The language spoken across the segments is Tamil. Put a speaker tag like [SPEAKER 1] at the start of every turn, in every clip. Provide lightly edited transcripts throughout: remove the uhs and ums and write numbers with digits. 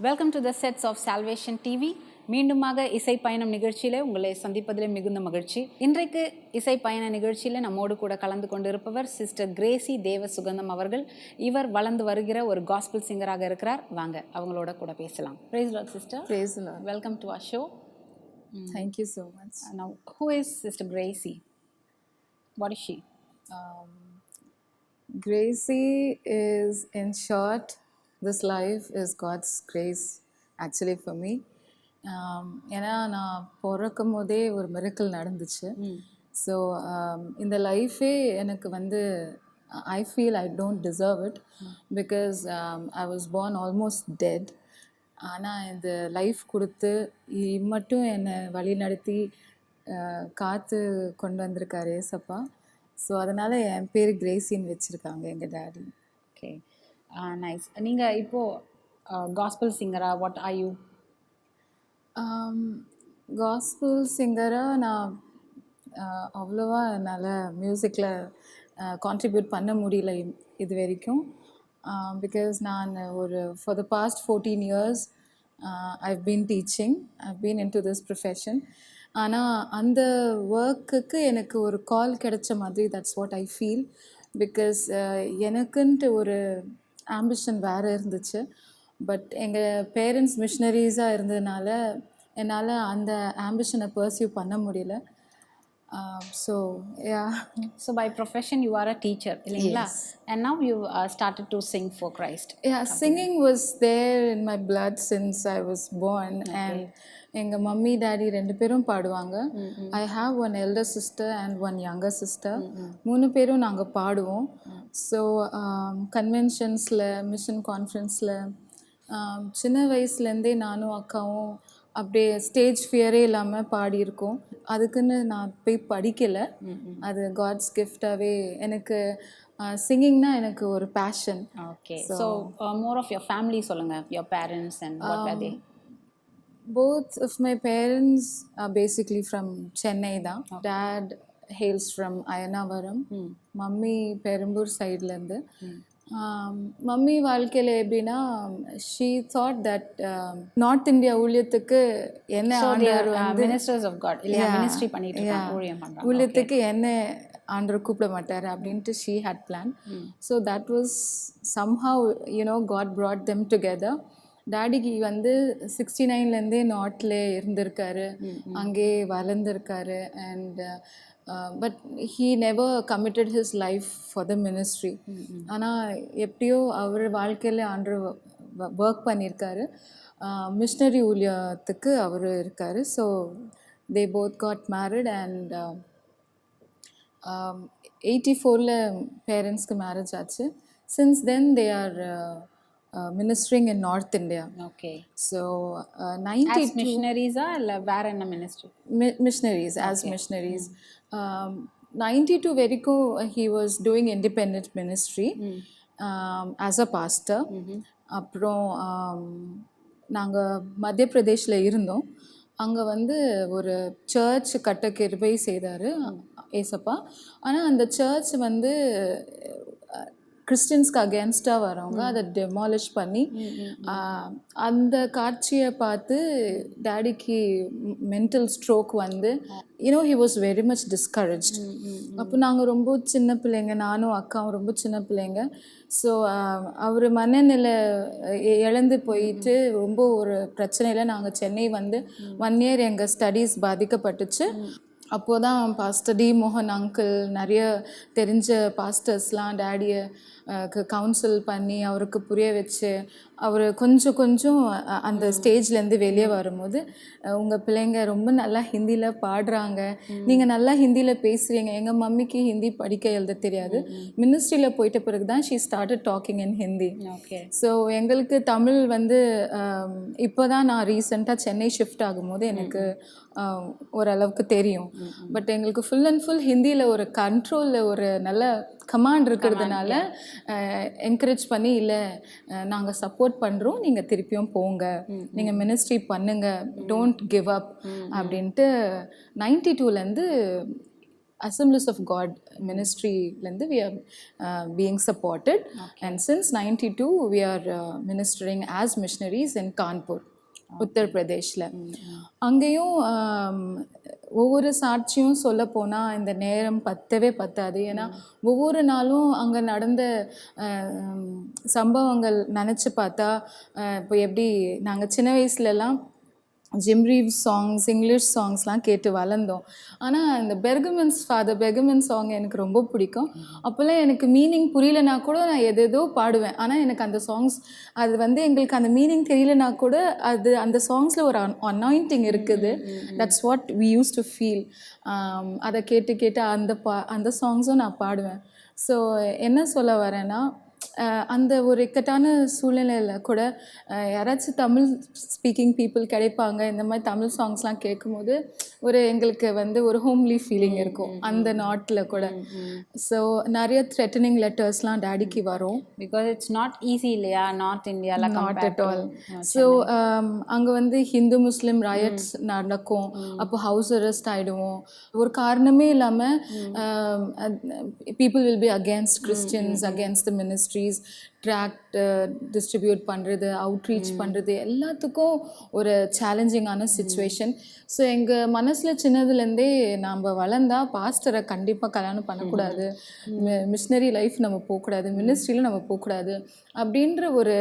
[SPEAKER 1] Welcome to the sets of salvation TV. மீண்டுமாக இசை பயணம் நிகழ்ச்சியில் உங்களை சந்திப்பதில் மிகுந்த மகிழ்ச்சி. இன்றைக்கு இசை பயண நிகழ்ச்சியில் நம்மோடு கூட கலந்து கொண்டிருப்பவர் சிஸ்டர் கிரேசி தேவ சுகந்தம் அவர்கள். இவர் வளர்ந்து வருகிற ஒரு காஸ்பிள் சிங்கராக இருக்கிறார். வாங்க அவங்களோட கூட பேசலாம். Praise Lord sister.
[SPEAKER 2] Praise the Lord.
[SPEAKER 1] Welcome to our show.
[SPEAKER 2] Thank you so much.
[SPEAKER 1] Now, who is Sister Gracie? What is she?
[SPEAKER 2] Gracie is, in short, this life is God's grace actually for me. ஏன்னா நான் பிறக்கும் போதே ஒரு மிரக்கல் நடந்துச்சு. ஸோ இந்த லைஃபே எனக்கு வந்து I feel I don't deserve it because I was born almost dead. ஆனால் இந்த லைஃப் கொடுத்து மட்டும் என்னை வழி நடத்தி காத்து கொண்டு வந்திருக்காரு ஏசப்பா. ஸோ அதனால் என் பேர் கிரேசின்னு வச்சுருக்காங்க எங்கள் டேடி.
[SPEAKER 1] Okay, nice. நீங்கள் இப்போது காஸ்பிள் சிங்கரா? What are you?
[SPEAKER 2] காஸ்பிள் சிங்கராக நான் அவ்வளோவா என்னால் மியூசிக்கில் கான்ட்ரிபியூட் பண்ண முடியல இது வரைக்கும். பிகாஸ் நான் ஒரு for the past 14 years I've been teaching, I've been into this profession. ஆனால் அந்த ஒர்க்குக்கு எனக்கு ஒரு கால் கிடைச்ச மாதிரி that's what I feel. Because எனக்குன்ட்டு ஒரு ஆம்பிஷன் வேறு இருந்துச்சு. பட் எங்கள் பேரண்ட்ஸ் மிஷனரிஸாக இருந்ததுனால என்னால் அந்த ஆம்பிஷனை பர்சியூ பண்ண முடியல. So
[SPEAKER 1] So by profession you are a teacher, இல்லைங்களா? And now you started to sing for Christ.
[SPEAKER 2] singing was there in my blood since I was born. And எங்கள் மம்மி டேடி 2 பேரும் பாடுவாங்க. I have one elder sister and one younger sister. 3 பேரும் நாங்கள் பாடுவோம். ஸோ கன்வென்ஷன்ஸில், மிஷன் கான்ஃபரன்ஸில் சின்ன வயசுலேருந்தே நானும் அக்காவும் அப்படியே ஸ்டேஜ் ஃபியரே இல்லாமல் பாடியிருக்கோம். அதுக்குன்னு நான் போய் படிக்கலை, அது காட்ஸ் கிஃப்டாகவே. எனக்கு சிங்கிங்னா எனக்கு ஒரு passion.
[SPEAKER 1] Okay, so more of your family சொல்லுங்கள். Your parents and what are they?
[SPEAKER 2] Both of my parents are basically from Chennai தான். Dad hails from Ayanavaram. Mummy Perambur சைட்லேருந்து. மம்மி வாழ்க்கையில் எப்படின்னா she thought that north India ஊழியத்துக்கு என்ன ஆண்டவர் வந்து
[SPEAKER 1] மினிஸ்டர்ஸ் ஆஃப் காட் இல்லையா, மினிஸ்ட்ரி பண்ணிட்டு இருக்காங்க, ஊழியம் பண்றாங்க.
[SPEAKER 2] ஊழியத்துக்கு என்ன ஆண்டவர் கூப்பிட மாட்டார் அப்படின்ட்டு she had plan. So that was somehow God brought them together. டாடிக்கு வந்து 69லேருந்தே நார்த்தில் இருந்திருக்காரு, அங்கே வளர்ந்துருக்காரு. And but he never committed his life for the ministry. ஆனால் எப்படியோ அவர் வாழ்க்கையில் ஆண்டவர் ஒர்க் பண்ணியிருக்காரு, மிஷனரி ஊழியத்துக்கு அவர் இருக்கார். So they both got married. And 84ல் பேரண்ட்ஸ்க்கு மேரேஜ் ஆச்சு. Since then they are ministering in North India.
[SPEAKER 1] Okay.
[SPEAKER 2] So 92
[SPEAKER 1] as missionaries இல்ல வேற என்ன மினிஸ்ட்ரி?
[SPEAKER 2] Missionaries, as missionaries. 92 வரைக்கும் he was doing independent ministry as a pastor. அப்புறம் நாங்கள் மத்திய பிரதேஷில் இருந்தோம். அங்கே வந்து ஒரு சர்ச் கட்ட கிருபை செய்தார் ஏசப்பா. ஆனால் அந்த சர்ச் வந்து கிறிஸ்டின்ஸ்க்கு அகேன்ஸ்டாக வரவங்க அதை டெமாலிஷ் பண்ணி, அந்த காட்சியை பார்த்து டேடிக்கு மென்டல் ஸ்ட்ரோக் வந்து he was very much discouraged. அப்போ நாங்கள் ரொம்ப சின்ன பிள்ளைங்க, நானும் அக்காவும் ரொம்ப சின்ன பிள்ளைங்க. ஸோ அவர் மனநிலை இழந்து போயிட்டு ரொம்ப ஒரு பிரச்சனையில் நாங்கள் சென்னை வந்து 1 year எங்கள் ஸ்டடீஸ் பாதிக்கப்பட்டுச்சு. அப்போது தான் பாஸ்டர் டி மோகன் அங்கிள், நிறைய தெரிஞ்ச பாஸ்டர்ஸ்லாம் டேடியை கவுன்சில் பண்ணி அவருக்கு புரிய வச்சு அவர் கொஞ்சம் அந்த ஸ்டேஜ்லேருந்து வெளியே வரும்போது, உங்கள் பிள்ளைங்க ரொம்ப நல்லா ஹிந்தியில் பாடுறாங்க, நீங்கள் நல்லா ஹிந்தியில் பேசுகிறீங்க. எங்கள் மம்மிக்கு ஹிந்தி படிக்க எழுத தெரியாது. மினிஸ்ட்ரியில் போயிட்ட பிறகு தான் she started docking in Hindi.
[SPEAKER 1] Okay.
[SPEAKER 2] So எங்களுக்கு தமிழ் வந்து இப்போ தான் நான் ரீசெண்டாக சென்னை ஷிஃப்ட் ஆகும்போது எனக்கு ஓரளவுக்கு தெரியும். பட் எங்களுக்கு ஃபுல் அண்ட் ஃபுல் ஹிந்தியில் ஒரு கண்ட்ரோலில் ஒரு நல்ல கமாண்ட் இருக்கிறதுனால என்கரேஜ் பண்ணி, இல்லை நாங்கள் சப்போர்ட் பண்ணுறோம், நீங்கள் திருப்பியும் போங்க, நீங்கள் மினிஸ்ட்ரி பண்ணுங்க, டோன்ட் கிவ் அப் அப்படின்ட்டு 92லேருந்து Assemblies of God ministryலேருந்து we are being supported. And since 92 we are ministering as missionaries in Kanpur, உத்தரப்பிரதேஷில். அங்கேயும் ஒவ்வொரு சாட்சியும் சொல்ல போனால் இந்த நேரம் பத்தவே பத்தாது. ஏன்னா ஒவ்வொரு நாளும் அங்கே நடந்த சம்பவங்கள் நினச்சி பார்த்தா, இப்போ எப்படி நாங்கள் சின்ன வயசுலலாம் ஜிம் ரீவ்ஸ் சாங்ஸ், இங்கிலீஷ் சாங்ஸ்லாம் கேட்டு வளர்ந்தோம். ஆனால் இந்த ஃபாதர் பெர்கமன் சாங் எனக்கு ரொம்ப பிடிக்கும். அப்போல்லாம் எனக்கு மீனிங் புரியலனா கூட நான் எதேதோ பாடுவேன். ஆனால் எனக்கு அந்த சாங்ஸ் அது வந்து எங்களுக்கு அந்த மீனிங் தெரியலனா கூட அது அந்த சாங்ஸில் ஒரு அனாயிண்டிங் இருக்குது. That's what we use to feel. அதை கேட்டு கேட்டு அந்த சாங்ஸும் நான் பாடுவேன். ஸோ என்ன சொல்ல வரேன்னா, அந்த ஒரு இக்கட்டான சூழ்நிலையில் கூட யாராச்சும் தமிழ் ஸ்பீக்கிங் பீப்புள் கிடைப்பாங்க. இந்த மாதிரி தமிழ் சாங்ஸ்லாம் கேட்கும்போது எங்களுக்கு வந்து ஒரு ஹோம்லி ஃபீலிங் இருக்கும் அந்த நாட்டில் கூட. ஸோ நிறைய த்ரெட்டனிங் லெட்டர்ஸ்லாம் டேடிக்கு வரும்.
[SPEAKER 1] பிகாஸ் இட்ஸ் நாட் ஈஸி இல்லையா, நார்த் இந்தியாவில்
[SPEAKER 2] நாட் அட் ஆல். ஸோ அங்கே வந்து ஹிந்து முஸ்லீம் ரயட்ஸ் நடக்கும். அப்போ ஹவுஸ் அரெஸ்ட் ஆகிடுவோம். ஒரு காரணமே இல்லாமல் people will be against Christians, against the ministries, tract distribute பண்ணுறது, அவுட்ரீச் பண்ணுறது, எல்லாத்துக்கும் ஒரு சேலஞ்சிங்கான சுச்சுவேஷன். ஸோ எங்கள் மனசில் சின்னதுலேருந்தே நாம் வளர்ந்தா பாஸ்டரை கண்டிப்பாக கல்யாணம் பண்ணக்கூடாது, மிஷினரி லைஃப் நம்ம போகக்கூடாது, மினிஸ்ட்ரியில் நம்ம போகக்கூடாது அப்படின்ற ஒரு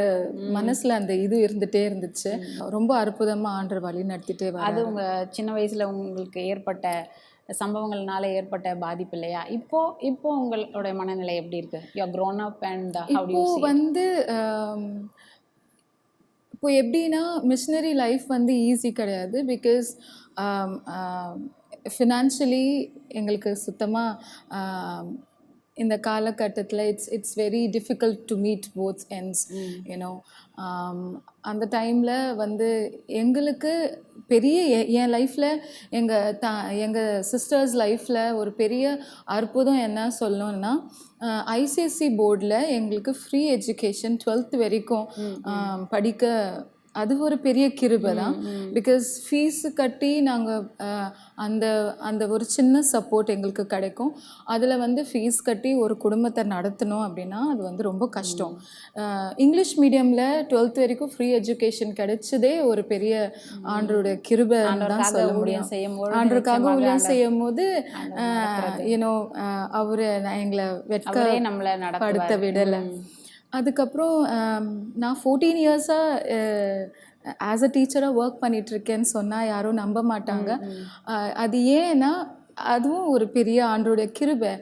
[SPEAKER 2] மனசில் அந்த இது இருந்துகிட்டே இருந்துச்சு. ரொம்ப அற்புதமாக ஆண்டவர் வழி நடத்திட்டே வர.
[SPEAKER 1] அது உங்கள் சின்ன வயசில் உங்களுக்கு ஏற்பட்ட சம்பவங்கள்னால ஏற்பட்ட பாதிப்பு இல்லையா? இப்போ உங்களோட மனநிலை எப்படி இருக்கு? You are grown up and how do you see it?
[SPEAKER 2] வந்து இப்போ எப்படின்னா, மிஷினரி லைஃப் வந்து ஈஸி கிடையாது. பிகாஸ் ஃபினான்ஷியலி எங்களுக்கு சுத்தமாக இந்த காலகட்டத்தில் it's very difficult to meet both ends, you know. அந்த டைமில் வந்து எங்களுக்கு பெரிய என் லைஃப்பில் எங்கள் சிஸ்டர்ஸ் லைஃப்பில் ஒரு பெரிய அற்புதம் என்ன சொல்லணும்னா, ஐசிஎஸ்சி போர்டில் எங்களுக்கு ஃப்ரீ எஜுகேஷன் 12th வரைக்கும் படிக்க. அது ஒரு பெரிய கிருபை தான். பிகாஸ் ஃபீஸு கட்டி நாங்கள் அந்த ஒரு சின்ன சப்போர்ட் எங்களுக்கு கிடைக்கும். அதில் வந்து ஃபீஸ் கட்டி ஒரு குடும்பத்தை நடத்தணும் அப்படின்னா அது வந்து ரொம்ப கஷ்டம். இங்கிலீஷ் மீடியமில் 12th வரைக்கும் ஃப்ரீ எஜுகேஷன் கிடைச்சதே ஒரு பெரிய ஆண்டரோட கிருபை தான் சொல்ல முடியும். ஆண்டருக்காக ஊழியம் செய்யும் போது யூனோ அவர் எங்களை வெட்கப்படுத்த விடலை. அதுக்கப்புறம் நான் 14 இயர்ஸாக ஆஸ் அ டீச்சராக ஒர்க் பண்ணிகிட்ருக்கேன்னு சொன்னால் யாரும் நம்ப மாட்டாங்க. அது ஏன்னா அதுவும் ஒரு பெரிய ஆண்டோடைய கிருபை.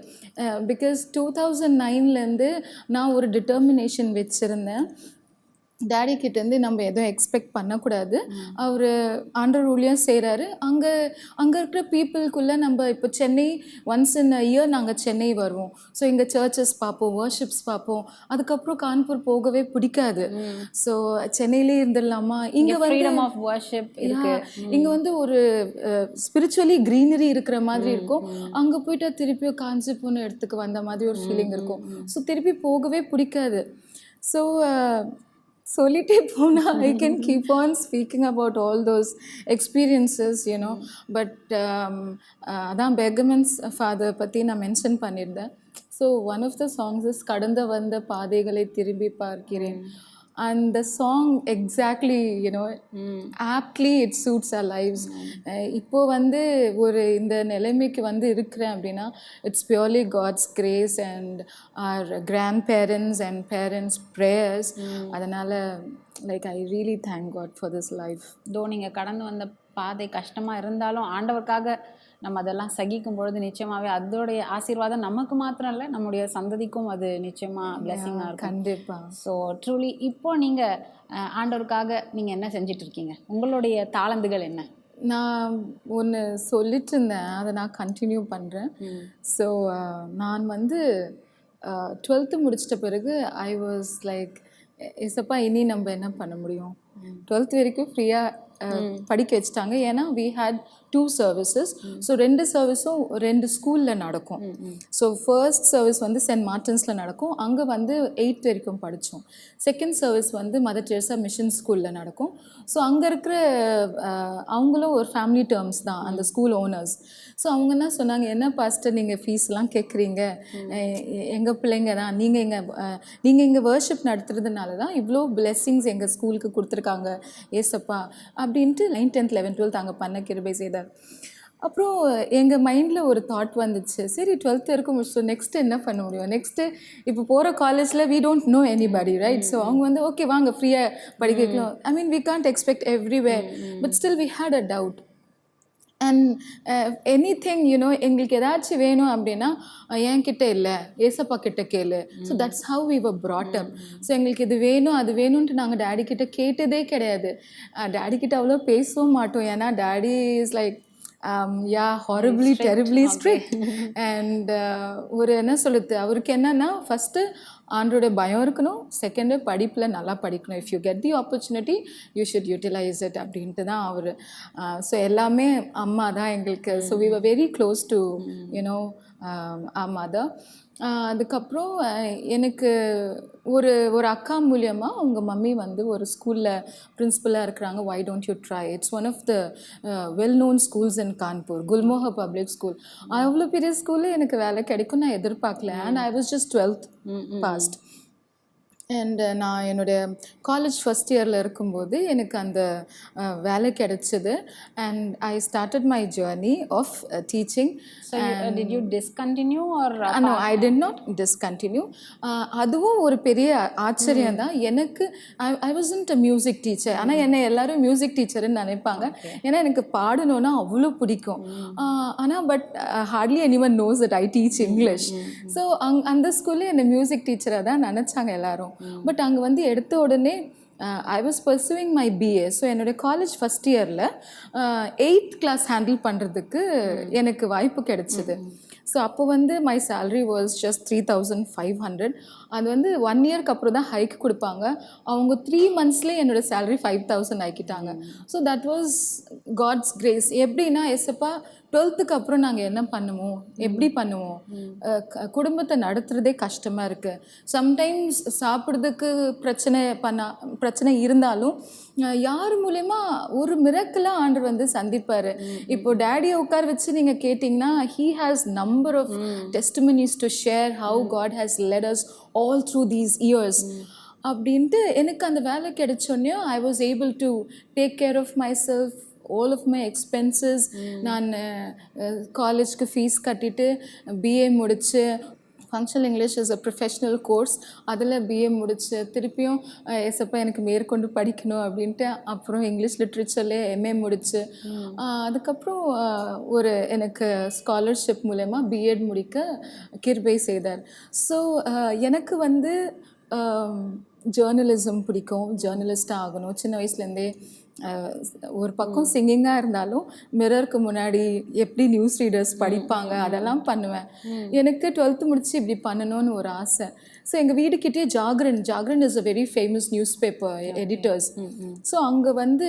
[SPEAKER 2] பிகாஸ் 2009லேருந்து நான் ஒரு டிட்டர்மினேஷன் வச்சுருந்தேன். டேடி கிட்டேருந்து நம்ம எதுவும் எக்ஸ்பெக்ட் பண்ணக்கூடாது. அவர் ஆண்டவர் ஊழியம் செய்கிறாரு. அங்கே இருக்கிற பீப்புளுக்குள்ளே நம்ம இப்போ Chennai once in a year நாங்கள் சென்னை வருவோம். ஸோ இங்கே சர்ச்சஸ் பார்ப்போம், வர்ஷிப்ஸ் பார்ப்போம். அதுக்கப்புறம் கான்பூர் போகவே பிடிக்காது. ஸோ சென்னையிலே இருந்துடலாமா, இங்கே வந்து இங்கே வந்து ஒரு ஸ்பிரிச்சுவலி க்ரீனரி இருக்கிற மாதிரி இருக்கும். அங்கே போய்ட்டா திருப்பியும் காஞ்சிபுரம் இடத்துக்கு வந்த மாதிரி ஒரு ஃபீலிங் இருக்கும். ஸோ திருப்பி போகவே பிடிக்காது. ஸோ சொல்லிட்டே போனால் I can keep on speaking about all those experiences, you know. But அதான் பெர்கமன்ஸ் ஃபாதர் பற்றி நான் மென்ஷன் பண்ணியிருந்தேன். So one of the songs is கடந்து வந்த பாதைகளை திரும்பி பார்க்கிறேன். And the song exactly, you know, aptly it suits our lives. இப்போ வந்து ஒரு இந்த நிலைமைக்கு வந்து இருக்கிறேன் அப்படின்னா it's purely God's grace and our grandparents and parents prayers. அதனால் like I really thank God for this life.
[SPEAKER 1] Though நீங்கள் கடந்து வந்த பாதை கஷ்டமாக இருந்தாலும் ஆண்டவருக்காக நம்ம அதெல்லாம் சகிக்கும் பொழுது நிச்சயமாகவே அதோடைய ஆசீர்வாதம் நமக்கு மாத்திரம் இல்லை, நம்முடைய சந்ததிக்கும் அது நிச்சயமாக பிளெஸிங்காக இருக்கும்.
[SPEAKER 2] கண்டிப்பாக.
[SPEAKER 1] ஸோ ட்ரூலி இப்போது நீங்கள் ஆண்டவருக்காக நீங்கள் என்ன செஞ்சிட்டு இருக்கீங்க? உங்களுடைய தாளந்துகள் என்ன?
[SPEAKER 2] நான் ஒன்று சொல்லிட்டு இருந்தேன், அதை நான் கண்டினியூ பண்ணுறேன். ஸோ நான் வந்து 12th முடிச்சிட்ட பிறகு ஐ வாஸ் லைக், இசப்பா இனி நம்ம என்ன பண்ண முடியும்? 12th வரைக்கும் ஃப்ரீயாக படிக்க வச்சுட்டாங்க. ஏன்னா we had 2 services. ஸோ 2 சர்வீஸும் 2 ஸ்கூலில் நடக்கும். ஸோ ஃபர்ஸ்ட் சர்வீஸ் வந்து சென்ட் மார்ட்டின்ஸில் நடக்கும். அங்கே வந்து 8th வரைக்கும் படித்தோம். செகண்ட் சர்வீஸ் வந்து மதர் தெரேசா மிஷன் ஸ்கூலில் நடக்கும். ஸோ அங்கே இருக்கிற அவங்களும் ஒரு ஃபேமிலி டேர்ம்ஸ் தான் அந்த ஸ்கூல் ஓனர்ஸ். ஸோ அவங்க என்ன சொன்னாங்க, என்ன பாஸ்டர் நீங்கள் ஃபீஸ்லாம் கேட்குறீங்க, எங்கள் பிள்ளைங்க தான், நீங்கள் இங்கே வர்ஷிப் நடத்துறதுனால தான் இவ்வளோ பிளெஸ்ஸிங்ஸ் எங்கள் ஸ்கூலுக்கு கொடுத்துருக்காங்க ஏசப்பா அப்படின்ட்டு 9th 10th 11th 12th அங்கே பண்ண கிருபை செய்தார். அப்புறம் எங்கள் மைண்டில் ஒரு தாட் வந்துச்சு, சரி 12th வரைக்கும் முடிச்சோம், நெக்ஸ்ட்டு என்ன பண்ண முடியும், நெக்ஸ்ட்டு இப்போ போகிற காலேஜில் we don't know anybody right. So அவங்க வந்து ஓகே வாங்க ஃப்ரீயாக படிக்க வைக்கலாம். I mean we can't expect everywhere, but still we had a doubt. And anything எங்களுக்கு ஏதாச்சும் வேணும் அப்படின்னா என்கிட்ட இல்லை ஏசப்பா கிட்ட கேளு. So that's how we were brought up. ஸோ எங்களுக்கு இது வேணும் அது வேணும்ன்ட்டு நாங்கள் டேடி கிட்ட கேட்டதே கிடையாது. டேடி கிட்ட அவ்வளோ பேசவும் மாட்டோம், ஏன்னா daddy is like horribly terribly strict. And ஒரு என்ன சொல்லுது, அவருக்கு என்னன்னா ஃபஸ்ட்டு ஆண்டோட பயம் இருக்கணும், செகண்டு படிப்பில் நல்லா படிக்கணும். If you get the opportunity you should utilize it அப்படின்ட்டு தான் அவர். ஸோ எல்லாமே அம்மா தான் எங்களுக்கு. So we were very close to mother. அதுக்கப்புறம் எனக்கு ஒரு அக்கா மூலியமாக அவங்க மம்மி வந்து ஒரு ஸ்கூலில் பிரின்சிபலாக இருக்கிறாங்க. Why don't you try, it's one of the well known schools in Kanpur, Gulmohar public school. அவ்வளோ பெரிய ஸ்கூலில் எனக்கு வேலை கிடைக்கும் நான் எதிர்பார்க்கல. And I was just 12th passed. அண்ட் நான் என்னுடைய காலேஜ் ஃபஸ்ட் இயரில் இருக்கும்போது எனக்கு அந்த வேலை கிடைச்சது. And I started my journey of teaching.
[SPEAKER 1] Did you discontinue or
[SPEAKER 2] no, I did not discontinue. அதுவும் ஒரு பெரிய ஆச்சரியம் தான் எனக்கு. I wasn't a music teacher. ஆனால் என்னை எல்லாரும் மியூசிக் டீச்சர்னு நினைப்பாங்க, ஏன்னா எனக்கு பாடணுன்னா அவ்வளோ பிடிக்கும். ஆனால் but hardly anyone knows that I teach English. So அந்த ஸ்கூலில் என்னை மியூசிக் டீச்சராக தான் நினச்சாங்க எல்லாரும். பட் அங்கே வந்து எடுத்த உடனே I was pursuing my BA. So என்னுடைய காலேஜ் ஃபஸ்ட் இயரில் 8th கிளாஸ் ஹேண்டில் பண்ணுறதுக்கு எனக்கு வாய்ப்பு கிடைச்சிது. ஸோ அப்போ வந்து மை சேலரி வாஸ் ஜஸ்ட் 3,500. அது வந்து 1 இயர்க்கு அப்புறம் தான் ஹைக் கொடுப்பாங்க. அவங்க 3 monthsலேயே என்னோடய சேலரி 5,000 ஆக்கிட்டாங்க. So that was God's grace. எப்படின்னா எஸ்எப்பா 12th அப்புறம் நாங்கள் என்ன பண்ணுவோம், எப்படி பண்ணுவோம், குடும்பத்தை நடத்துகிறதே கஷ்டமாக இருக்குது. சம்டைம்ஸ் சாப்பிட்றதுக்கு பிரச்சனை இருந்தாலும் யார் மூலயமா ஒரு மிரக்கலாக ஆண்டவர் வந்து சந்திப்பார். இப்போ டேடியை உட்கார வச்சு நீங்கள் கேட்டிங்கன்னா he has number of testimonies to share how God has led us all through these years. அப்படின்ட்டு எனக்கு அந்த வேலை கிடைச்சோன்னே I was able to take care of myself, all of my expenses. நான் காலேஜ்க்கு ஃபீஸ் கட்டிட்டு பிஏ முடித்து, functional English is a professional course, அதில் பிஏ முடித்து திருப்பியும் எஸ்எப்பா எனக்கு மேற்கொண்டு படிக்கணும் அப்படின்ட்டு அப்புறம் இங்கிலீஷ் லிட்ரேச்சர்லேயே எம்ஏ முடித்து அதுக்கப்புறம் ஒரு எனக்கு ஸ்காலர்ஷிப் மூலமா பிஎட் முடிக்க கிருபை செய்தார். ஸோ எனக்கு வந்து ஜேர்னலிசம் பிடிக்கும், ஜேர்னலிஸ்டாக ஆகணும். சின்ன வயசுலேருந்தே ஒரு பக்கம் சிங்கிங்காக இருந்தாலும் மிரருக்கு முன்னாடி எப்படி நியூஸ் ரீடர்ஸ் படிப்பாங்க அதெல்லாம் பண்ணுவேன். எனக்கு 12th முடிச்சு இப்படி பண்ணணும்னு ஒரு ஆசை. ஸோ எங்கள் வீடுக்கிட்டே Jagran is a very famous news paper editors. So அங்கே வந்து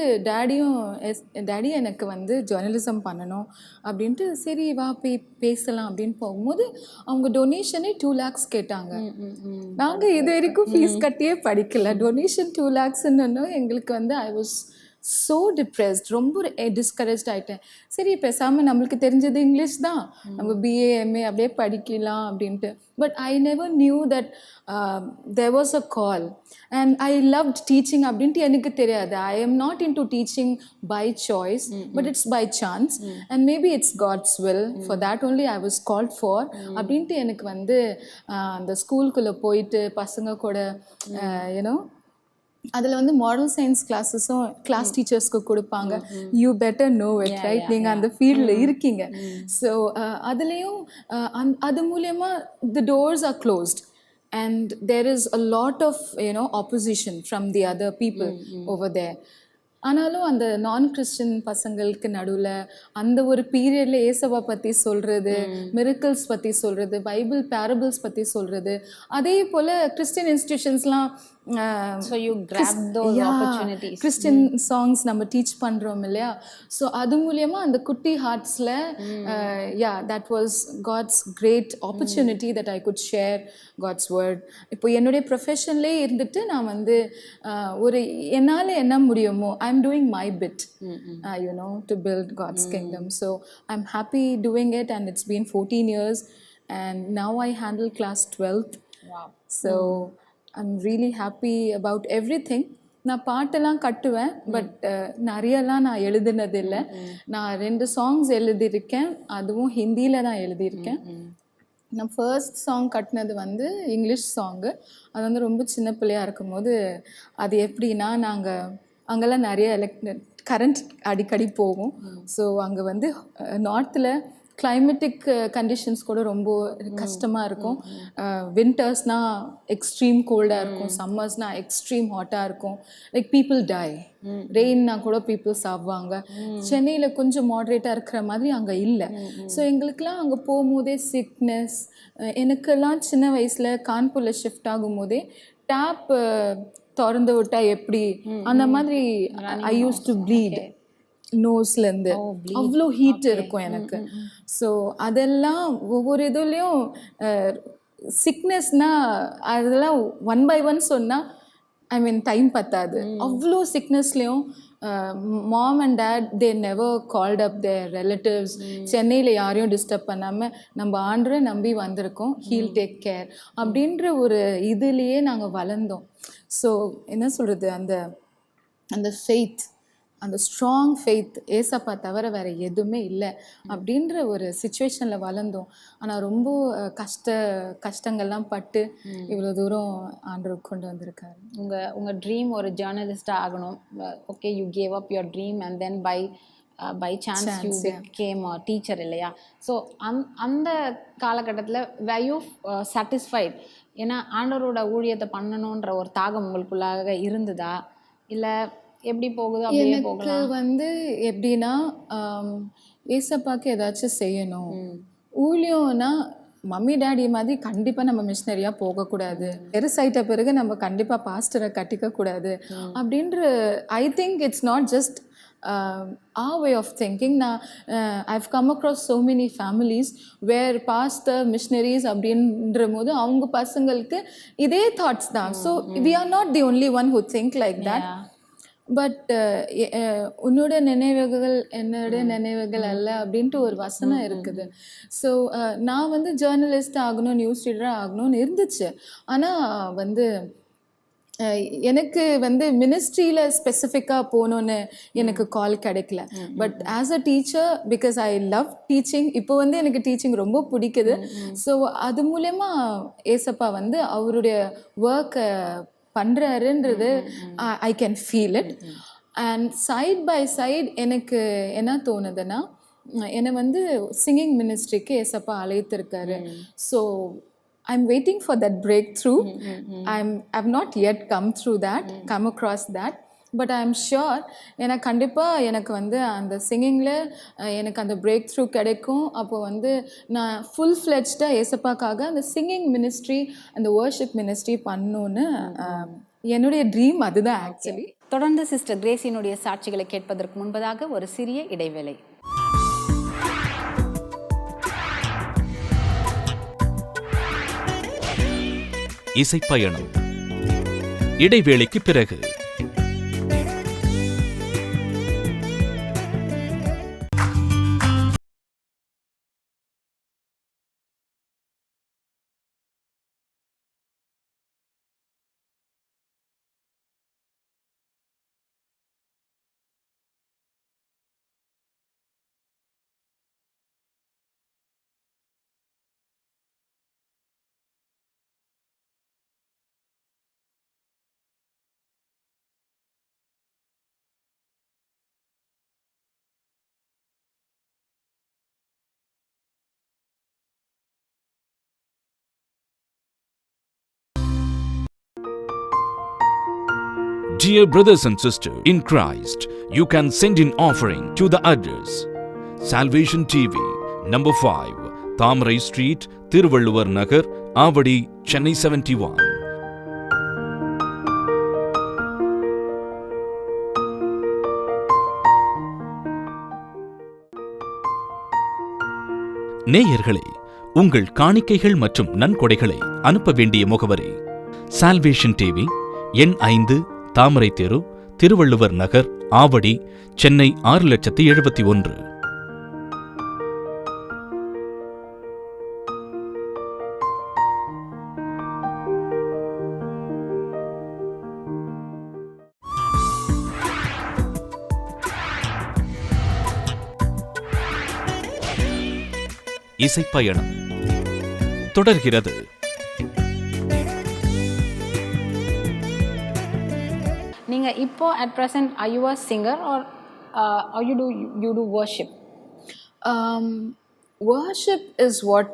[SPEAKER 2] டேடி எனக்கு வந்து ஜேர்னலிசம் பண்ணணும் அப்படின்ட்டு சரி வா பேசலாம் அப்படின்னு போகும்போது அவங்க டொனேஷனே 2 lakhs கேட்டாங்க. நாங்கள் இது வரைக்கும் ஃபீஸ் கட்டியே படிக்கல, டொனேஷன் 2 lakhsன்னு எங்களுக்கு வந்து ஐ வாஸ் ஸோ டிப்ரெஸ்ட், ரொம்ப டிஸ்கரேஜ்ட் ஆகிட்டேன். சரி பேசாமல் நம்மளுக்கு தெரிஞ்சது இங்கிலீஷ் தான், நம்ம பிஏ எம்ஏ அப்படியே படிக்கலாம் அப்படின்ட்டு. But I never knew that there was a call and I loved teaching அப்படின்ட்டு எனக்கு தெரியாது. I am not into teaching by choice, but it's by chance and maybe it's God's will. For that only I was called for அப்படின்ட்டு எனக்கு வந்து அந்த ஸ்கூலுக்குள்ளே போயிட்டு பசங்க கூட யூனோ அதில் வந்து மாரல் சயின்ஸ் கிளாஸஸும் கிளாஸ் டீச்சர்ஸ்க்கு கொடுப்பாங்க. You better know it right, நீங்கள் அந்த ஃபீல்டில் இருக்கீங்க. ஸோ அதுலேயும் அது மூலயமா the doors are closed and there is a lot of opposition from the other people over there. ஆனாலும் அந்த நான் கிறிஸ்டின் பசங்களுக்கு நடுவில் அந்த ஒரு பீரியடில் ஏசப்பா பற்றி சொல்கிறது, மிரக்கிள்ஸ் பற்றி சொல்கிறது, பைபிள் பேரபிள்ஸ் பற்றி சொல்கிறது, அதே போல் கிறிஸ்டியன் இன்ஸ்டிடியூஷன்ஸ்லாம்
[SPEAKER 1] So you grabbed those opportunities.
[SPEAKER 2] Christian songs நம்ம டீச் பண்ணுறோம் இல்லையா, ஸோ அது மூலயமா அந்த குட்டி ஹார்ட்ஸில் that was God's great opportunity that I could share God's word. இப்போ என்னுடைய ப்ரொஃபஷன்லேயே இருந்துட்டு நான் வந்து ஒரு என்னால் என்ன முடியுமோ I am doing my bit you know to build God's kingdom. So I am happy doing it and it's been 14 years and now I handle class 12th.
[SPEAKER 1] Wow.
[SPEAKER 2] So I'm really happy about everything. நான் பாட்டெல்லாம் கட்டுவேன், பட் நிறையலாம் நான் எழுதுனதில்லை. நான் 2 songs எழுதியிருக்கேன், அதுவும் ஹிந்தியில் தான் எழுதியிருக்கேன். நான் ஃபர்ஸ்ட் சாங் கட்டினது வந்து இங்கிலீஷ் சாங்கு. அது வந்து ரொம்ப சின்ன பிள்ளையாக இருக்கும்போது, அது எப்படின்னா நாங்கள் அங்கெல்லாம் நிறைய கரண்ட் அடிக்கடி போகும். ஸோ அங்கே வந்து நார்த்தில் கிளைமேட்டிக் கண்டிஷன்ஸ் கூட ரொம்ப கஷ்டமாக இருக்கும். வின்டர்ஸ்னால் எக்ஸ்ட்ரீம் கோல்டாக இருக்கும், சம்மர்ஸ்னால் எக்ஸ்ட்ரீம் ஹாட்டாக இருக்கும். லைக் பீப்புள் டை, ரெயின்னா கூட பீப்புள் சாப்பிடுவாங்க. சென்னையில் கொஞ்சம் மாட்ரேட்டாக இருக்கிற மாதிரி அங்கே இல்லை. ஸோ எங்களுக்கெல்லாம் அங்கே போகும்போதே சிக்னஸ், எனக்கெல்லாம் சின்ன வயசில் கான்பூரில் ஷிஃப்ட் ஆகும்போதே டேப் திறந்து விட்டா எப்படி அந்த மாதிரி ஐ யூஸ் டு ப்ளீட் நோஸ்லேருந்து. அவ்வளோ ஹீட் இருக்கும் எனக்கு. ஸோ அதெல்லாம் ஒவ்வொரு இதுலேயும் சிக்னஸ்னால் அதெல்லாம் 1 by 1 சொன்னால் ஐ மீன் டைம் பத்தாது. அவ்வளோ சிக்னஸ்லேயும் mom and dad they never called up their relatives. சென்னையில் யாரையும் டிஸ்டர்ப் பண்ணாமல் நம்ம ஆண்டரை நம்பி வந்திருக்கோம், ஹீல் டேக் கேர் அப்படின்ற ஒரு இதுலேயே நாங்கள் வளர்ந்தோம். ஸோ என்ன சொல்கிறது, அந்த ஃபெய்த், அந்த ஸ்ட்ராங் ஃபெய்த், ஏசப்பா தவிர வேறு எதுவுமே இல்லை அப்படின்ற ஒரு சுச்சுவேஷனில் வளர்ந்தோம். ஆனால் ரொம்ப கஷ்டங்கள்லாம் பட்டு இவ்வளோ தூரம் ஆண்டவர் கொண்டு வந்திருக்காரு.
[SPEAKER 1] உங்கள் ட்ரீம் ஒரு ஜேர்னலிஸ்டாக ஆகணும். Okay, you gave up your dream and then by chance you became a teacher இல்லையா? ஸோ அந்த காலகட்டத்தில் வே யூ சாட்டிஸ்ஃபைட்? ஏன்னா ஆண்டவரோட ஊழியத்தை பண்ணணுன்ற ஒரு தாகம் உங்களுக்குள்ளாக இருந்ததா, இல்லை எப்படி போகுது அப்படியே போகலாம்?
[SPEAKER 2] எனக்கு வந்து எப்படின்னா, ஏசப்பாக்கு ஏதாச்சும் செய்யணும். ஊழியம்னா மம்மி டேடி மாதிரி கண்டிப்பாக நம்ம மிஷினரியாக போகக்கூடாது, பெருசாயிட்ட பிறகு நம்ம கண்டிப்பாக பாஸ்டரை கட்டிக்கக்கூடாது அப்படின்ற I think it's not just our way of thinking. I've come across so many families where pastor missionaries அப்படின்ற போது அவங்க பசங்களுக்கு இதே தாட்ஸ் தான். So we are not the only one who think like that. But உன்னோட நினைவுகள் என்னோட நினைவுகள் அல்ல அப்படின்ட்டு ஒரு வசனம் இருக்குது. ஸோ நான் வந்து ஜேர்னலிஸ்ட் ஆகணும், நியூஸ் ரீடராக ஆகணும்னு இருந்துச்சு. ஆனால் வந்து எனக்கு வந்து மினிஸ்ட்ரியில் ஸ்பெசிஃபிக்காக போகணுன்னு எனக்கு கால் கிடைக்கல. But as a teacher, because I love teaching, இப்போ வந்து எனக்கு டீச்சிங் ரொம்ப பிடிக்குது. ஸோ அது மூலயமா ஏசப்பா வந்து அவருடைய ஒர்க்கை பண்ணுறாருன்றது I can feel it. And side by side எனக்கு என்ன தோணுதுன்னா, என்னை வந்து சிங்கிங் மினிஸ்ட்ரிக்கு ஏசப்பா அழைத்திருக்காரு. So I'm waiting for that breakthrough. I've not yet come across that, but I'm sure எனக்கு கண்டிப்பாக எனக்கு வந்து அந்த சிங்கிங்கில் எனக்கு அந்த பிரேக் த்ரூ கிடைக்கும். அப்போ வந்து நான் ஃபுல் ஃப்ளெஜ்டாக ஏசப்பாக்காக அந்த சிங்கிங் மினிஸ்ட்ரி, அந்த வர்ஷிப் மினிஸ்ட்ரி பண்ணணுன்னு என்னுடைய ட்ரீம் அதுதான் ஆக்சுவலி.
[SPEAKER 1] தொடர்ந்து சிஸ்டர் கிரேசியினுடைய சாட்சிகளை கேட்பதற்கு முன்பதாக ஒரு சிறிய இடைவேளை.
[SPEAKER 3] இசைப்பயணம் இடைவேளைக்கு பிறகு. Dear brothers and sisters in Christ, you can send in offering to the address Salvation TV, number 5, Thamrai Street, Tiruvallur Nagar, Avadi, Chennai 71. நேயர்களே, உங்கள் காணிக்கைகள் மற்றும் நன்கொடைகளை அனுப்ப வேண்டிய முகவரி: சால்வேஷன் டிவி, எண் 5, தாமரை தெரு, திருவள்ளுவர் நகர், ஆவடி, சென்னை 6,71,000. இசைப்பயணம் தொடர்கிறது.
[SPEAKER 1] நீங்க இப்போ at present are you a singer or you do worship?
[SPEAKER 2] Worship is what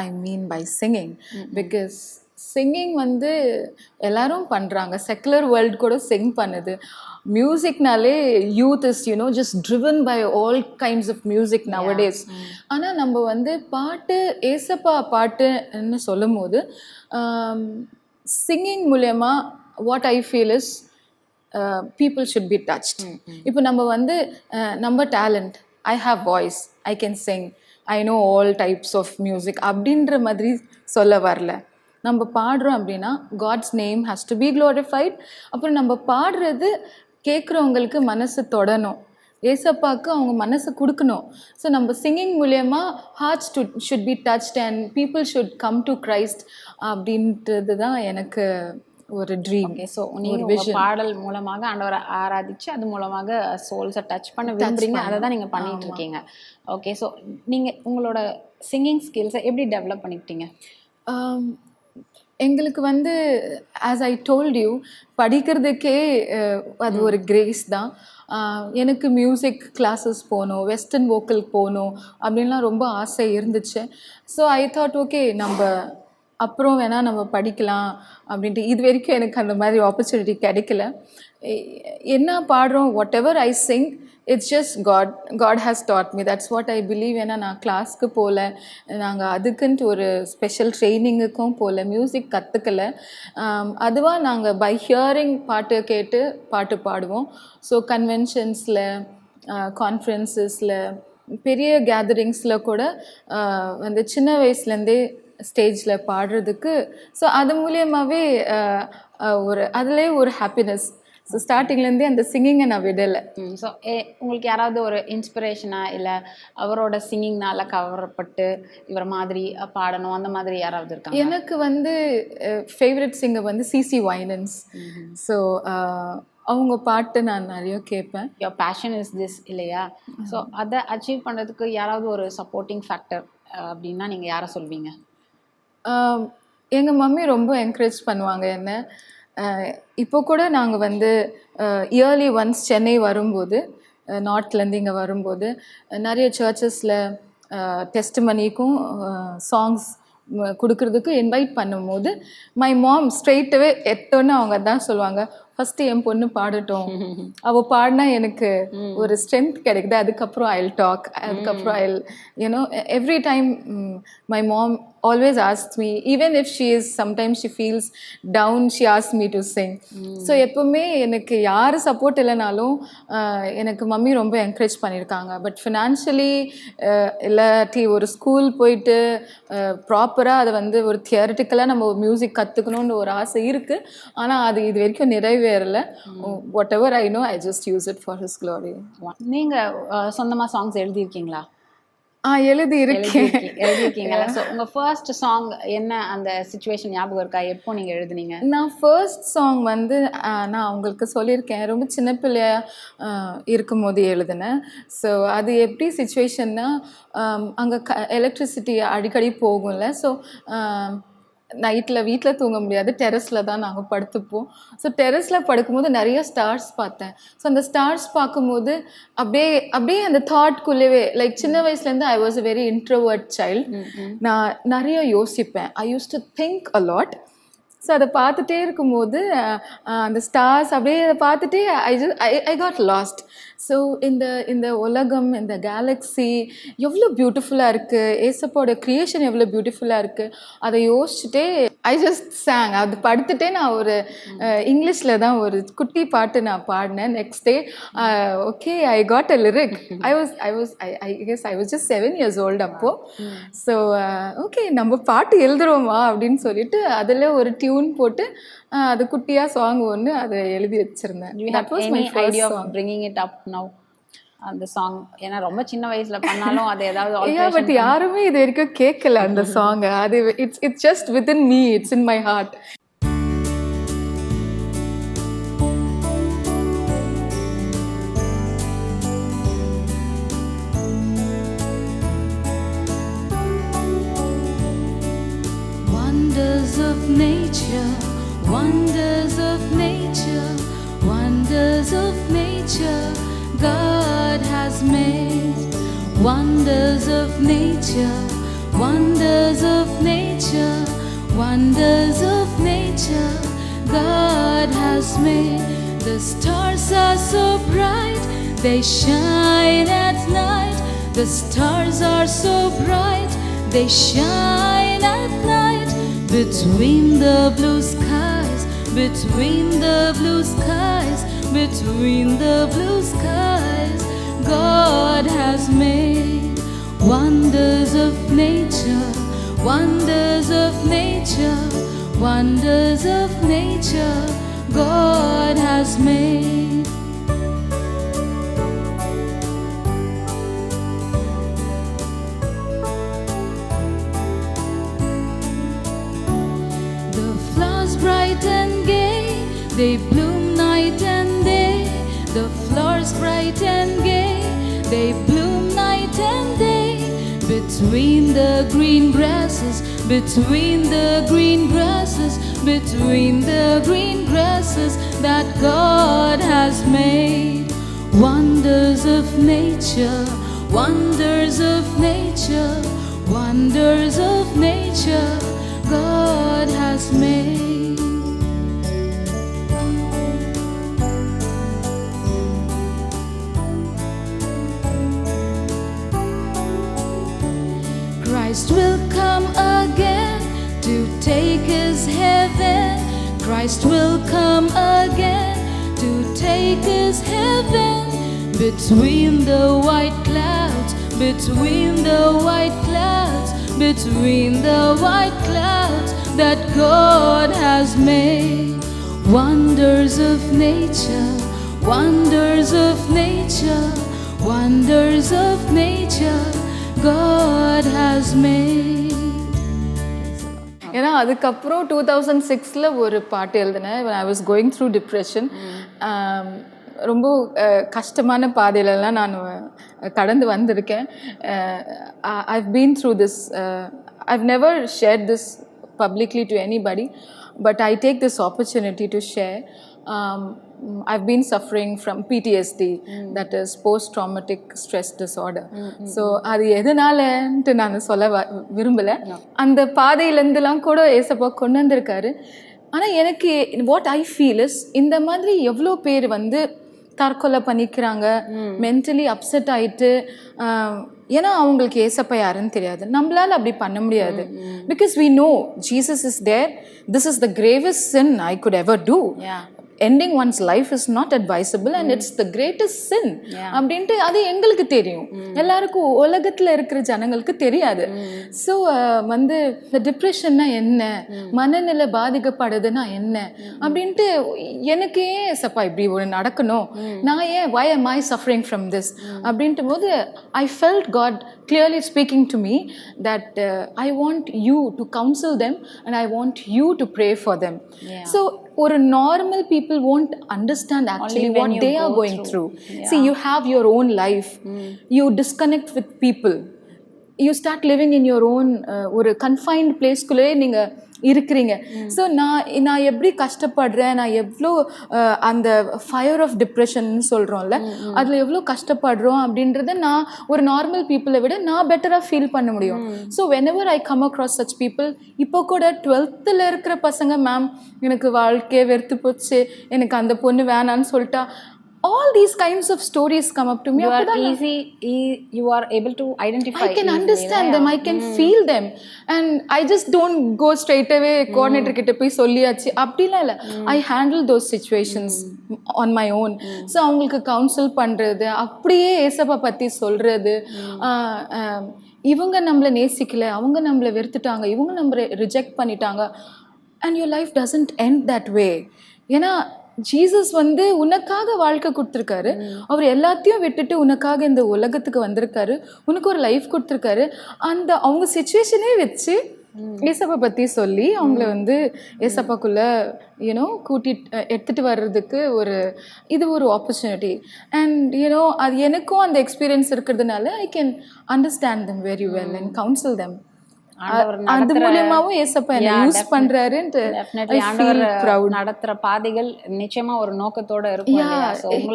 [SPEAKER 2] I mean by singing. Because singing வந்து எல்லாரும் பண்ணுறாங்க, செக்குலர் வேர்ல்டு கூட சிங் பண்ணுது. மியூசிக்னாலே youth is just driven by all kinds of music nowadays. ஆனால் நம்ம வந்து பாட்டு, ஏசப்பா பாட்டுன்னு சொல்லும் போது சிங்கிங் மூலயமா what I feel is people should be touched. இப்போ நம்ம வந்து நம்ம talent, I have voice, I can sing, I know all types of music அப்படின்ற மாதிரி சொல்ல வரல. நம்ம பாடுறோம் அப்படின்னா God's name has to be glorified. அப்புறம் நம்ம பாடுறது கேட்குறவங்களுக்கு மனசு தொடணும், ஏசப்பாவுக்கு அவங்க மனசு கொடுக்கணும். ஸோ நம்ம சிங்கிங் மூலயமா hearts should be touched and people should come to Christ அப்படின்றது தான் எனக்கு ஒரு ட்ரீம்.
[SPEAKER 1] ஓகே, ஸோ நீங்கள் பாடல் மூலமாக ஆண்டவரை ஆராதிச்சு அது மூலமாக சோல்ஸை டச் பண்ண விரும்புறீங்க, அதை தான் நீங்கள் பண்ணிட்டு இருக்கீங்க. ஓகே, ஸோ நீங்கள் உங்களோட சிங்கிங் ஸ்கில்ஸை எப்படி டெவலப் பண்ணிக்கிட்டீங்க?
[SPEAKER 2] எங்களுக்கு வந்து ஆஸ் ஐ டோல்ட் யூ, படிக்கிறதுக்கே அது ஒரு கிரேஸ் தான். எனக்கு மியூசிக் கிளாஸஸ் போகணும், வெஸ்டர்ன் வோக்கல் போகணும் அப்படின்லாம் ரொம்ப ஆசை இருந்துச்சு. ஸோ ஐ தாட் ஓகே, நம்ம அப்புறம் வேணால் நம்ம படிக்கலாம் அப்படின்ட்டு. இது வரைக்கும் எனக்கு அந்த மாதிரி ஆப்பர்ச்சுனிட்டி கிடைக்கல. என்ன பாடுறோம், what ever I Singh, it's just got has dot me, that's what I believe. ஏன்னா நான் கிளாஸ்க்கு போகல, நாங்கள் அதுக்குன்ட்டு ஒரு ஸ்பெஷல் ட்ரைனிங்குக்கும் போகல, மியூசிக் கற்றுக்கலை. அதுவாக நாங்கள் பை ஹியரிங் பாட்டு கேட்டு பாட்டு பாடுவோம். ஸோ கன்வென்ஷன்ஸில், கான்ஃபரன்சஸில், பெரிய கேதரிங்ஸில் கூட வந்து சின்ன வயசுலேருந்தே ஸ்டேஜில் பாடுறதுக்கு, ஸோ அது மூலியமாகவே ஒரு அதிலே ஒரு ஹாப்பினஸ். ஸோ ஸ்டார்டிங்லேருந்தே அந்த சிங்கிங்கை நான் விடலை.
[SPEAKER 1] ஸோ உங்களுக்கு யாராவது ஒரு இன்ஸ்பிரேஷனாக இல்லை அவரோட சிங்கிங்னால கவரப்பட்டு இவர் மாதிரி பாடணும் அந்த மாதிரி யாராவது இருக்காங்க?
[SPEAKER 2] எனக்கு வந்து ஃபேவரட் சிங்கர் வந்து சிசி வைனன்ஸ். ஸோ அவங்க பாட்டு நான் நிறைய கேட்பேன்.
[SPEAKER 1] யோர் பேஷன் இஸ் திஸ் இல்லையா? ஸோ அதை அச்சீவ் பண்ணுறதுக்கு யாராவது ஒரு சப்போர்ட்டிங் ஃபேக்டர் அப்படின்னா நீங்கள் யாரை சொல்வீங்க?
[SPEAKER 2] எங்கள் மம்மி ரொம்ப என்கரேஜ் பண்ணுவாங்க என்ன. இப்போ கூட நாங்கள் வந்து இயர்லி ஒன்ஸ் சென்னை வரும்போது, நார்த்லேருந்து இங்கே வரும்போது நிறைய சர்ச்சஸில் டெஸ்டிமனிக்கும் சாங்ஸ் கொடுக்கறதுக்கு இன்வைட் பண்ணும்போது மை மாம் ஸ்ட்ரெயிட்டவே எத்தோன்னு அவங்க தான் சொல்லுவாங்க, ஃபஸ்ட்டு என் பொண்ணு பாடட்டும், அவள் பாடினா எனக்கு ஒரு ஸ்ட்ரென்த் கிடைக்குது, அதுக்கப்புறம் ஐ வில் டாக், அதுக்கப்புறம் I will you know every time my mom always asks me, even if sometimes she feels down, she asks me to sing. So எப்பவுமே எனக்கு யார் சப்போர்ட் இல்லைனாலும் எனக்கு மம்மி ரொம்ப என்கரேஜ் பண்ணியிருக்காங்க. பட் ஃபினான்ஷியலி இல்லாட்டி ஒரு ஸ்கூல் போயிட்டு ப்ராப்பராக அதை வந்து ஒரு தியரிட்டிக்கலாக நம்ம மியூசிக் கற்றுக்கணுன்ற ஒரு ஆசை இருக்குது. ஆனால் அது இது வரைக்கும் நிறைவேறலை. Whatever I know, I just use it for his glory.
[SPEAKER 1] நீங்கள் சொந்தமாக சாங்ஸ் எழுதியிருக்கீங்களா?
[SPEAKER 2] எழுதியிருக்கீங்களா?
[SPEAKER 1] ஸோ உங்கள் ஃபர்ஸ்ட் சாங் என்ன, அந்த சிச்சுவேஷன் ஞாபகம் இருக்கா? எப்போ நீங்கள் எழுதுனீங்க?
[SPEAKER 2] நான் ஃபர்ஸ்ட் சாங் வந்து நான் உங்களுக்கு சொல்லியிருக்கேன், ரொம்ப சின்ன பிள்ளையா இருக்கும் போது எழுதினேன். ஸோ அது எப்படி சிச்சுவேஷன்னா, அங்கே எலக்ட்ரிசிட்டி அடிக்கடி போகும்ல. ஸோ நைட்டில் வீட்டில் தூங்க முடியாது, டெரஸில் தான் நாங்கள் படுத்துப்போம். ஸோ டெரஸில் படுக்கும்போது நிறைய ஸ்டார்ஸ் பார்த்தேன். ஸோ அந்த ஸ்டார்ஸ் பார்க்கும்போது அப்படியே அந்த தாட்குள்ளேவே, லைக் சின்ன வயசுலேருந்து I was a very introvert child. நான் நிறைய யோசிப்பேன். I use to think a lot. So அதை பார்த்துட்டே இருக்கும்போது அந்த ஸ்டார்ஸ் அப்படியே அதை பார்த்துட்டே ஐ காட் லாஸ்ட். ஸோ இந்த உலகம், இந்த கேலக்ஸி எவ்வளோ பியூட்டிஃபுல்லாக இருக்குது, ஏசப்போட க்ரியேஷன் எவ்வளோ பியூட்டிஃபுல்லாக இருக்குது, அதை யோசிச்சுட்டே ஐ ஜஸ்ட் சாங். அது படுத்துட்டே நான் ஒரு இங்கிலீஷில் தான் ஒரு குட்டி பாட்டு நான் பாடினேன். Next day okay I got a lyric. I guess I was just 7 years old அப்போது. ஸோ ஓகே நம்ம பாட்டு எழுதுறோமா அப்படின்னு சொல்லிட்டு அதில் ஒரு டியூன் போட்டு அது குட்டியாக சாங் ஒன்று அதை எழுதி வச்சுருந்தேன்.
[SPEAKER 1] That was my first idea of bringing it up now, அந்த சாங்? ஏன்னா ரொம்ப சின்ன வயசுல பண்ணாலும் அது ஏதாவது
[SPEAKER 2] பட் யாருமே இது வரைக்கும் கேட்கல அந்த சாங். அது it's just within me, it's in my heart.
[SPEAKER 4] Wonders of nature, wonders of nature, wonders of nature, God has made. Wonders of nature, wonders of nature, wonders of nature, God has made. The stars are so bright, they shine at night. The stars are so bright, they shine at night. Between the blue skies, between the blue skies, between the blue skies, God has made. Wonders of nature, wonders of nature, wonders of nature, God has made. The flowers bright and gay, they bloom night and day. The flowers bright and gay, they bloom night and day. Between the green grasses, between the green grasses, between the green grasses that God has made. Wonders of nature, wonders of nature, wonders of nature, God has made. Christ will come again to take his heaven. Christ will come again to take his heaven. Between the white clouds, between the white clouds, between the white clouds that God has made. Wonders of nature, wonders of nature, wonders of nature, God has made.
[SPEAKER 2] ஏன்னா அதுக்கப்புறம் 2006 ஒரு பாட்டு எழுதினேன். when I was going through depression. ரொம்ப கஷ்டமான பாதையிலலாம் நான் கடந்து வந்திருக்கேன். I've been through this. I've never shared this publicly to anybody, but I take this opportunity to share. I've been suffering from PTSD, that is post-traumatic stress disorder. So அது எதனாலன்ட்டு நான் சொல்ல விரும்பலை. அந்த பாதையிலேருந்துலாம் கூட ஏசப்பா கொண்டு வந்திருக்காரு. ஆனால் எனக்கு வாட் ஐ ஃபீல் இஸ், இந்த மாதிரி எவ்வளோ பேர் வந்து தற்கொலை பண்ணிக்கிறாங்க, மென்டலி அப்செட் ஆகிட்டு, ஏன்னா அவங்களுக்கு ஏசப்பா யாருன்னு தெரியாது. நம்மளால அப்படி பண்ண முடியாது. Because we know Jesus is there. This is the gravest sin I could ever do. Ending one's life is not advisable and it's the greatest sin அப்படின்ட்டு அது எங்களுக்கு தெரியும். எல்லாருக்கும் உலகத்தில் இருக்கிற ஜனங்களுக்கு தெரியாது. ஸோ வந்து இந்த டிப்ரெஷன்னா என்ன, மனநிலை பாதிக்கப்படுதுன்னா என்ன அப்படின்ட்டு எனக்கு ஏன் சப்பா இப்படி ஒரு நடக்கணும், நான் ஏன் why am I suffering from this அப்படின்ட்டு போது I felt God clearly speaking to me that I want you to counsel them and I want you to pray for them. So ஒரு normal people won't understand actually what they are going through. See, you have your own life. You disconnect with people. You start living in your own ஒரு கன்ஃபைன்ட் பிளேஸ்குள்ளேயே நீங்கள் இருக்கிறீங்க. ஸோ நான் எப்படி கஷ்டப்படுறேன், நான் எவ்வளோ அந்த ஃபயர் ஆஃப் டிப்ரெஷன்னு சொல்கிறோம்ல, அதில் எவ்வளோ கஷ்டப்படுறோம் அப்படின்றத நான் ஒரு நார்மல் பீப்புளை விட நான் பெட்டராக ஃபீல் பண்ண முடியும். So whenever I come across such people, இப்போ கூட 12th இருக்கிற பசங்க, மேம் எனக்கு வாழ்க்கையே வெறுத்து போச்சு, எனக்கு அந்த பொண்ணு வேணான்னு சொல்லிட்டா, all these kinds of stories come up to me.
[SPEAKER 1] You are able to identify.
[SPEAKER 2] I can understand them, I can feel them, and I just don't go straight away coordinator கிட்ட போய் சொல்லியாச்சு அப்படிலாம் இல்லை. I handle those situations on my own. So அவங்களுக்கு கவுன்சில் பண்ணுறது, அப்படியே ஏசப்பா பற்றி சொல்கிறது, இவங்க நம்மளை நேசிக்கல, அவங்க நம்மளை வெறுத்துட்டாங்க, இவங்க நம்மளை ரிஜெக்ட் பண்ணிட்டாங்க, and your life doesn't end that way. ஏன்னா ஜீசஸ் வந்து உனக்காக வாழ்க்கை கொடுத்துருக்காரு, அவர் எல்லாத்தையும் விட்டுட்டு உனக்காக இந்த உலகத்துக்கு வந்திருக்காரு, உனக்கு ஒரு லைஃப் கொடுத்துருக்காரு. அந்த அவங்க சிச்சுவேஷனே வச்சு ஏசப்பா பற்றி சொல்லி அவங்கள வந்து ஏசப்பாக்குள்ளே யூனோ எடுத்துகிட்டு வர்றதுக்கு இது ஒரு ஆப்பர்ச்சுனிட்டி. அண்ட் யூனோ அது எனக்கும் அந்த எக்ஸ்பீரியன்ஸ் இருக்கிறதுனால I can understand them very well and council them. அது மூலமாவும் ஏசப்பா என்ன யூஸ் பண்றாருன்னு
[SPEAKER 1] நடத்துற பாதைகள் நிச்சயமா ஒரு நோக்கத்தோட இருக்கும்.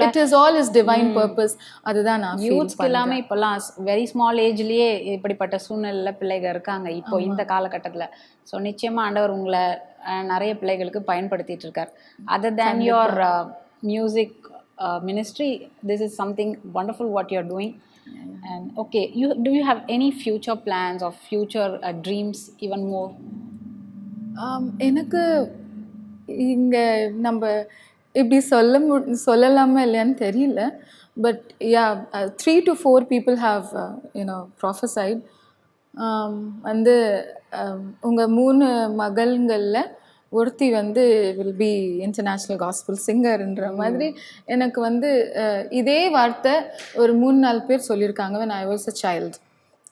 [SPEAKER 2] It is all his divine purpose. அதுதான் நான்
[SPEAKER 1] யூத்ஸ்க்கு எல்லாமே இப்பெல்லாம் வெரி ஸ்மால் ஏஜ்லயே இப்படிப்பட்ட சூழ்நிலையில பிள்ளைகள் இருக்காங்க இப்போ இந்த காலகட்டத்துல. ஸோ நிச்சயமா ஆண்டவர் உங்களை நிறைய பிள்ளைகளுக்கு பயன்படுத்திட்டு இருக்கார். Other than your music ministry, this is something wonderful what you're doing. And okay, do you have any future plans or future dreams even more?
[SPEAKER 2] எனக்கு இங்கே நம்ம இப்படி சொல்லலாமா இல்லையான்னு தெரியல. But yeah 3 to 4 people have prophesied. வந்து உங்கள் 3 மகள்களில் ஒருத்தி வந்து வில் பி இன்டர்நேஷ்னல் காஸ்பிள் சிங்கர்ன்ற மாதிரி எனக்கு வந்து இதே வார்த்தை ஒரு 3-4 பேர் சொல்லியிருக்காங்க when I was a child.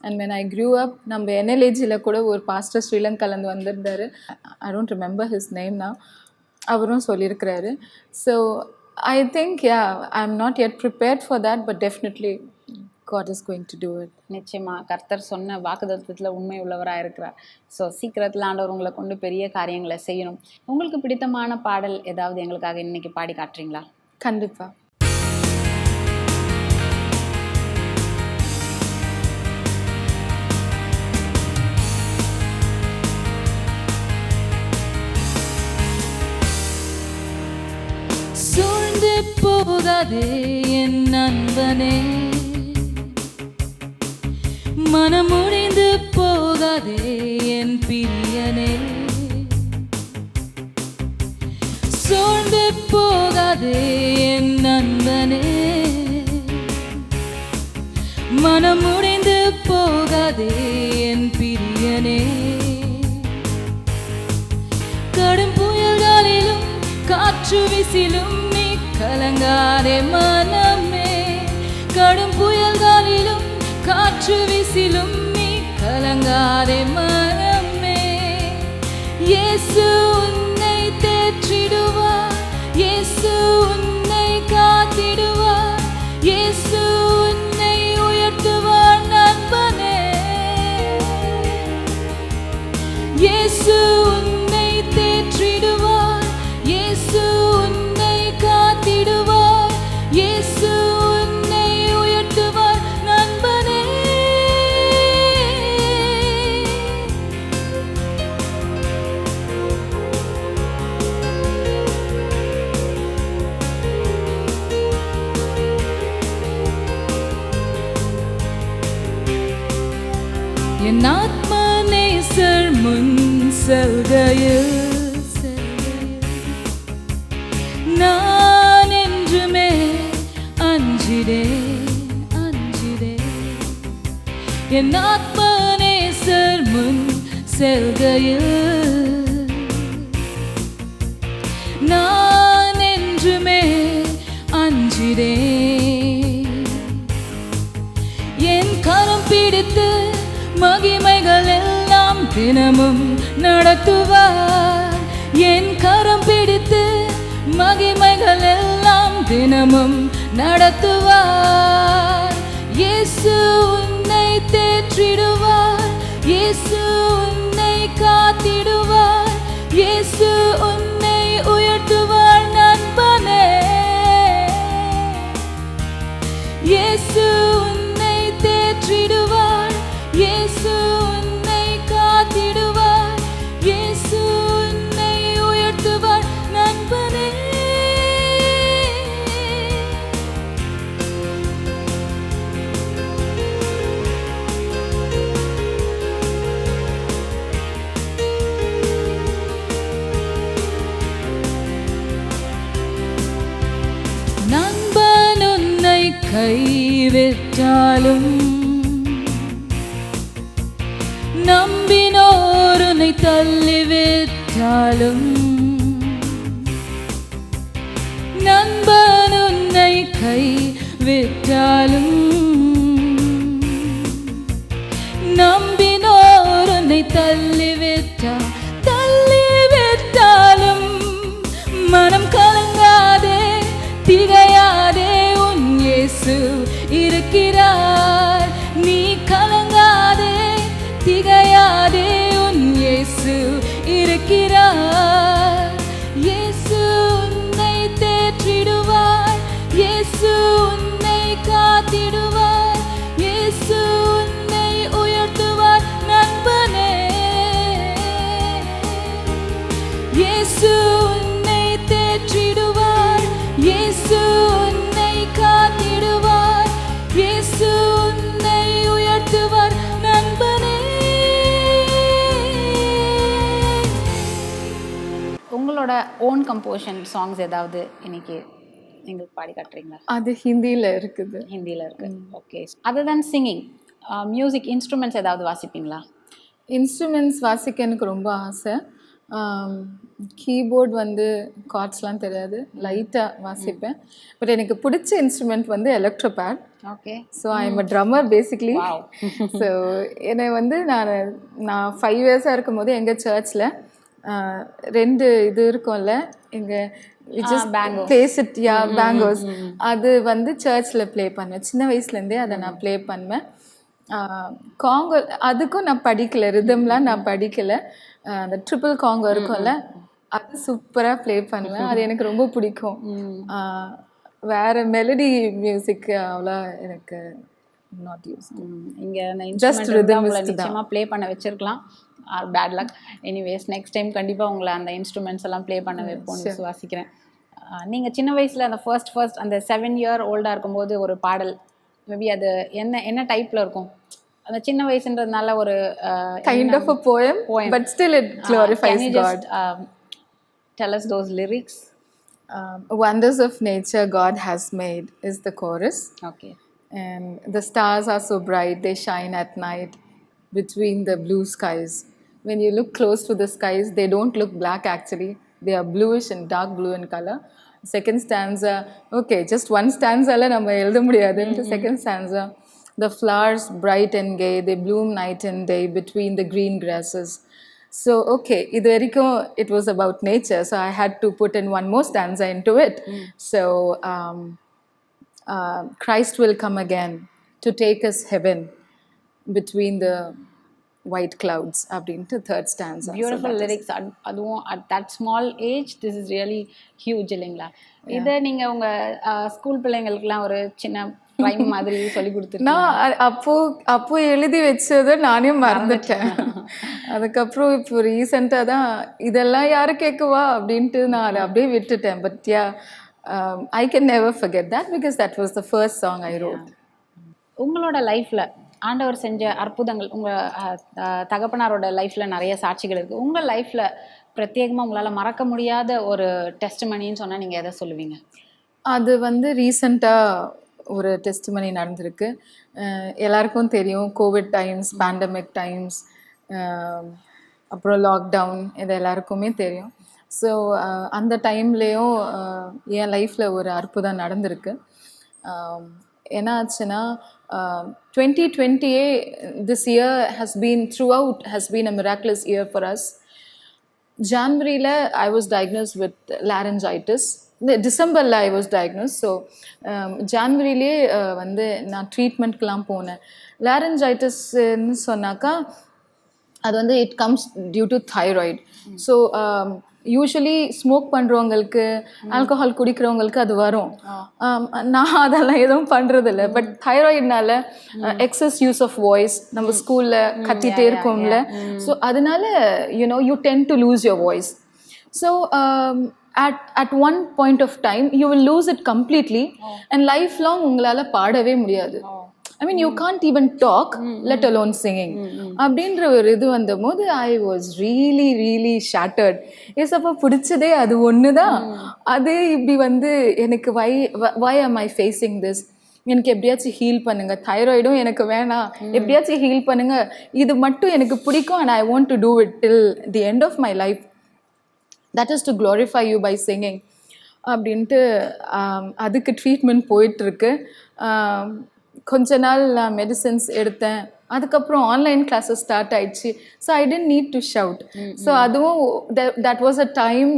[SPEAKER 2] And when I grew up, நம்ம NLAGயில் கூட ஒரு பாஸ்டர் ஸ்ரீலங்காலேருந்து வந்திருந்தார். I don't remember his name now. அவரும் சொல்லியிருக்கிறாரு. So I think I'm not yet prepared for that, but definitely God is going to do it.
[SPEAKER 1] நிச்சயமா கர்த்தர் சொன்ன வாக்குத்தத்தத்தில் உண்மை உள்ளவராக இருக்கிறார். ஸோ சீக்கிரத்தில் ஆண்டவர் உங்களை கொண்டு பெரிய காரியங்களை செய்யணும். உங்களுக்கு பிடித்தமான பாடல் ஏதாவது எங்களுக்காக இன்னைக்கு பாடி காட்டுறீங்களா?
[SPEAKER 2] கண்டிப்பா.
[SPEAKER 4] சூழ்ந்து போகாதே என் நண்பனே, மனமுடைந்து போகாதே என் பிரியனே, சோர்ந்து போகாதே என் நண்பனே, மனமுடைந்து போகாதே என் பிரியனே. கடும் புயல்களிலும் காற்று வீசிலும் நீ கலங்காதே மனமே, கடும் புயல்களிலும் காற்று வீசிலும் நீ கலங்காதே மனமே. இயேசு உன்னை தேற்றிடுவார், இயேசு உன்னை காத்திடுவார், இயேசு உன்னை உயர்த்துவார் நண்பனே. இயேசு உன்னை தேற்றிடுவார், இயேசு உன்னை காத்திடுவார், இயேசு உன்னை உயர்த்துவார் நண்பனே. என் ஆத்ம நேசர் முன் செல்கையில் நான் என்றுமே அஞ்சிடேன் அஞ்சிடேன். என் ஆத்ம நேசர் முன் செல்கையில் நான் என்றுமே அஞ்சிடேன். என் கரம் பிடித்து மகிமைகள் எல்லாம் தினமும் நடத்துவார், என் கரம் பிடித்து மகிமைகள் எல்லாம் தினமும் நடத்துவார். இயேசு உன்னை தேற்றிடுவார், இயேசு உன்னை காத்திடுவார், இயேசு உன்னை உயர்த்துவார் நண்பனே. இயேசு உன்னை தேற்றிடுவார், இயேசு உன்னை காத்திடுவார், இயேசு உன்னை உயர்த்துவார் நண்பனே. நண்பன் உன்னை கைவிட்டாலும், நம்பினோர் உன்னை தள்ளிவிட்டாலும், நண்பன் உன்னை கைவிட்டாலும், நம்பினோர் உன்னை தள்ளிவிட்டாலும், மனம் கலங்காதே, திகையாதே, உன் இயேசு இருக்கிறார். நீ கலங்காதே, திகையாதே, உன் இயேசு இருக்கிறார். இயேசு உன்னை தேற்றிடுவார், இயேசு உன்னை காத்திடுவார், இயேசு உன்னை உயர்த்துவார் நண்பனே. இயேசு உன்னை தேற்றிடுவார், இயேசு உன்னை காத்திடுவார், இயேசு உன்னை உயர்த்துவார் நண்பனே.
[SPEAKER 1] உங்களோட ஓன் கம்போஷன் சாங்ஸ் ஏதாவது இன்னைக்கு எங்களுக்கு பாடி காட்டுறீங்களா?
[SPEAKER 2] அது ஹிந்தியில் இருக்குது.
[SPEAKER 1] ஹிந்தியில் இருக்கு. Okay. Other than singing, music instruments ஏதாவது வாசிப்பீங்களா?
[SPEAKER 2] இன்ஸ்ட்ருமெண்ட்ஸ் வாசிக்க எனக்கு ரொம்ப ஆசை. கீபோர்ட் வந்து கார்ட்ஸ்லாம் தெரியாது, லைட்டாக வாசிப்பேன். பட் எனக்கு பிடிச்ச இன்ஸ்ட்ருமெண்ட் வந்து electropad.
[SPEAKER 1] Okay.
[SPEAKER 2] So I am a drummer basically. So என்னை வந்து நான் 5 இயர்ஸாக இருக்கும் போது எங்கள் சர்ச்சில் 2 இது இருக்கும்ல, எங்கள் பேங்கோஸ், அது வந்து சர்ச்சில் ப்ளே பண்ணுவேன். சின்ன வயசுலேருந்தே அதை நான் ப்ளே பண்ணுவேன். காங்கோ அதுக்கும் நான் படிக்கலை, ரிதம்லாம் நான் படிக்கலை. அந்த ட்ரிபிள் காங்கோ இருக்கும்ல, அது சூப்பராக ப்ளே பண்ணுவேன். அது எனக்கு ரொம்ப பிடிக்கும். வேற மெலடி மியூசிக் அவ்வளோ எனக்கு நாட் யூஸ்.
[SPEAKER 1] இங்கே அந்த இன்ஸ்ட்ருமெண்ட் உங்களை நிச்சயமாக ப்ளே பண்ண வச்சிருக்கலாம். Bad luck. Anyways, next time கண்டிப்பாக உங்களை அந்த இன்ஸ்ட்ருமெண்ட்ஸ் எல்லாம் ப்ளே பண்ண வைப்போம்னு விசுவாசிக்கிறேன். நீங்கள் சின்ன வயசில் அந்த ஃபர்ஸ்ட் அந்த 7 இயர் ஓல்டாக இருக்கும்போது ஒரு பாடல், மேபி அது என்ன டைப்பில் இருக்கும்? அந்த சின்ன வயசுன்றதுனால ஒரு
[SPEAKER 2] kind of a poem, but still it glorifies God.
[SPEAKER 1] Tell us those lyrics.
[SPEAKER 2] Wonders of nature God has made is the chorus.
[SPEAKER 1] Okay.
[SPEAKER 2] And the stars are so bright, they shine at night between the blue skies. When you look close to the skies, they don't look black actually. They are bluish and dark blue in color. Second stanza, okay, just one stanza la nama eludha mudiyadhu. Second stanza, the flowers bright and gay, they bloom night and day between the green grasses. So okay, idu varaikum it was about nature, so I had to put in one more stanza into it. So Christ will come again to take us heaven between the white clouds அப்படின்ட்டு third stanza.
[SPEAKER 1] Beautiful lyrics. அதுவும் at that small age this is really huge இல்லைங்களா? இதை நீங்கள் உங்கள் ஸ்கூல் பிள்ளைங்களுக்குலாம் ஒரு சின்ன ரைம் மாதிரி சொல்லி கொடுத்துருக்கேன்.
[SPEAKER 2] நான் அப்போ எழுதி வச்சதை நானே மறந்துட்டேன். அதுக்கப்புறம் இப்போ ரீசெண்டாக தான் இதெல்லாம் யாரும் கேட்குவா அப்படின்ட்டு நான் அதை அப்படியே விட்டுட்டேன். But yeah, I can never forget that because that was the first song I wrote.
[SPEAKER 1] உங்களோட லைஃப்பில் ஆண்டவர் செஞ்ச அற்புதங்கள், உங்கள் தகப்பனாரோட லைஃப்பில் நிறைய சாட்சிகள் இருக்குது. உங்கள் லைஃப்பில் பிரத்யேகமாக உங்களால் மறக்க முடியாத ஒரு டெஸ்டிமனின்னு சொன்னால் நீங்கள் எதை சொல்லுவீங்க?
[SPEAKER 2] அது வந்து ரீசண்டாக ஒரு டெஸ்டிமனி நடந்திருக்கு. எல்லாருக்கும் தெரியும், கோவிட் டைம்ஸ், பேண்டமிக் டைம்ஸ், அப்புறம் லாக்டவுன், இது எல்லாருக்குமே தெரியும். ஸோ அந்த டைம்லேயும் என் லைஃப்பில் ஒரு அற்புதம் நடந்திருக்கு. என்ன ஆச்சுன்னா, 2020 this year has been a miraculous year for us. January I was diagnosed with laryngitis. டிசம்பரில் I was diagnosed. ஸோ ஜான்வரியிலே வந்து நான் ட்ரீட்மெண்ட்க்கெலாம் போனேன். லாரஞ்சாய்டிஸ்ன்னு சொன்னாக்கா அது வந்து it comes due to thyroid. So usually smoke பண்ணுறவங்களுக்கு ஆல்கஹால் குடிக்கிறவங்களுக்கு அது வரும். நான் அதெல்லாம் எதுவும் பண்ணுறதில்ல. பட் தைராய்டுனால எக்ஸஸ் யூஸ் ஆஃப் வாய்ஸ், நம்ம ஸ்கூலில் கத்திட்டே இருக்கோம்ல, ஸோ அதனால you tend to lose your voice. So at one point of time you will lose it completely and lifelong உங்களால் பாடவே முடியாது. I mean, you can't even talk, let alone singing. அப்படின்ற ஒரு இது வந்த போது I was really really shattered. ஏசப்பா பிடிச்சதே அது ஒன்று தான். அது இப்படி வந்து எனக்கு why am I facing this? எனக்கு எப்படியாச்சும் ஹீல் பண்ணுங்க, தைராய்டும் எனக்கு வேணாம், எப்படியாச்சும் ஹீல் பண்ணுங்க, இது மட்டும் எனக்கு பிடிக்கும் and I want to do it till the end of my life. That is to glorify you by singing. அப்படின்ட்டு அதுக்கு ட்ரீட்மெண்ட் போயிட்டுருக்கு. கொஞ்ச நாள் நான் மெடிசன்ஸ் எடுத்தேன். அதுக்கப்புறம் ஆன்லைன் கிளாஸஸ் ஸ்டார்ட் ஆயிடுச்சு. So I didn't need to shout. So அதுவும் that was a time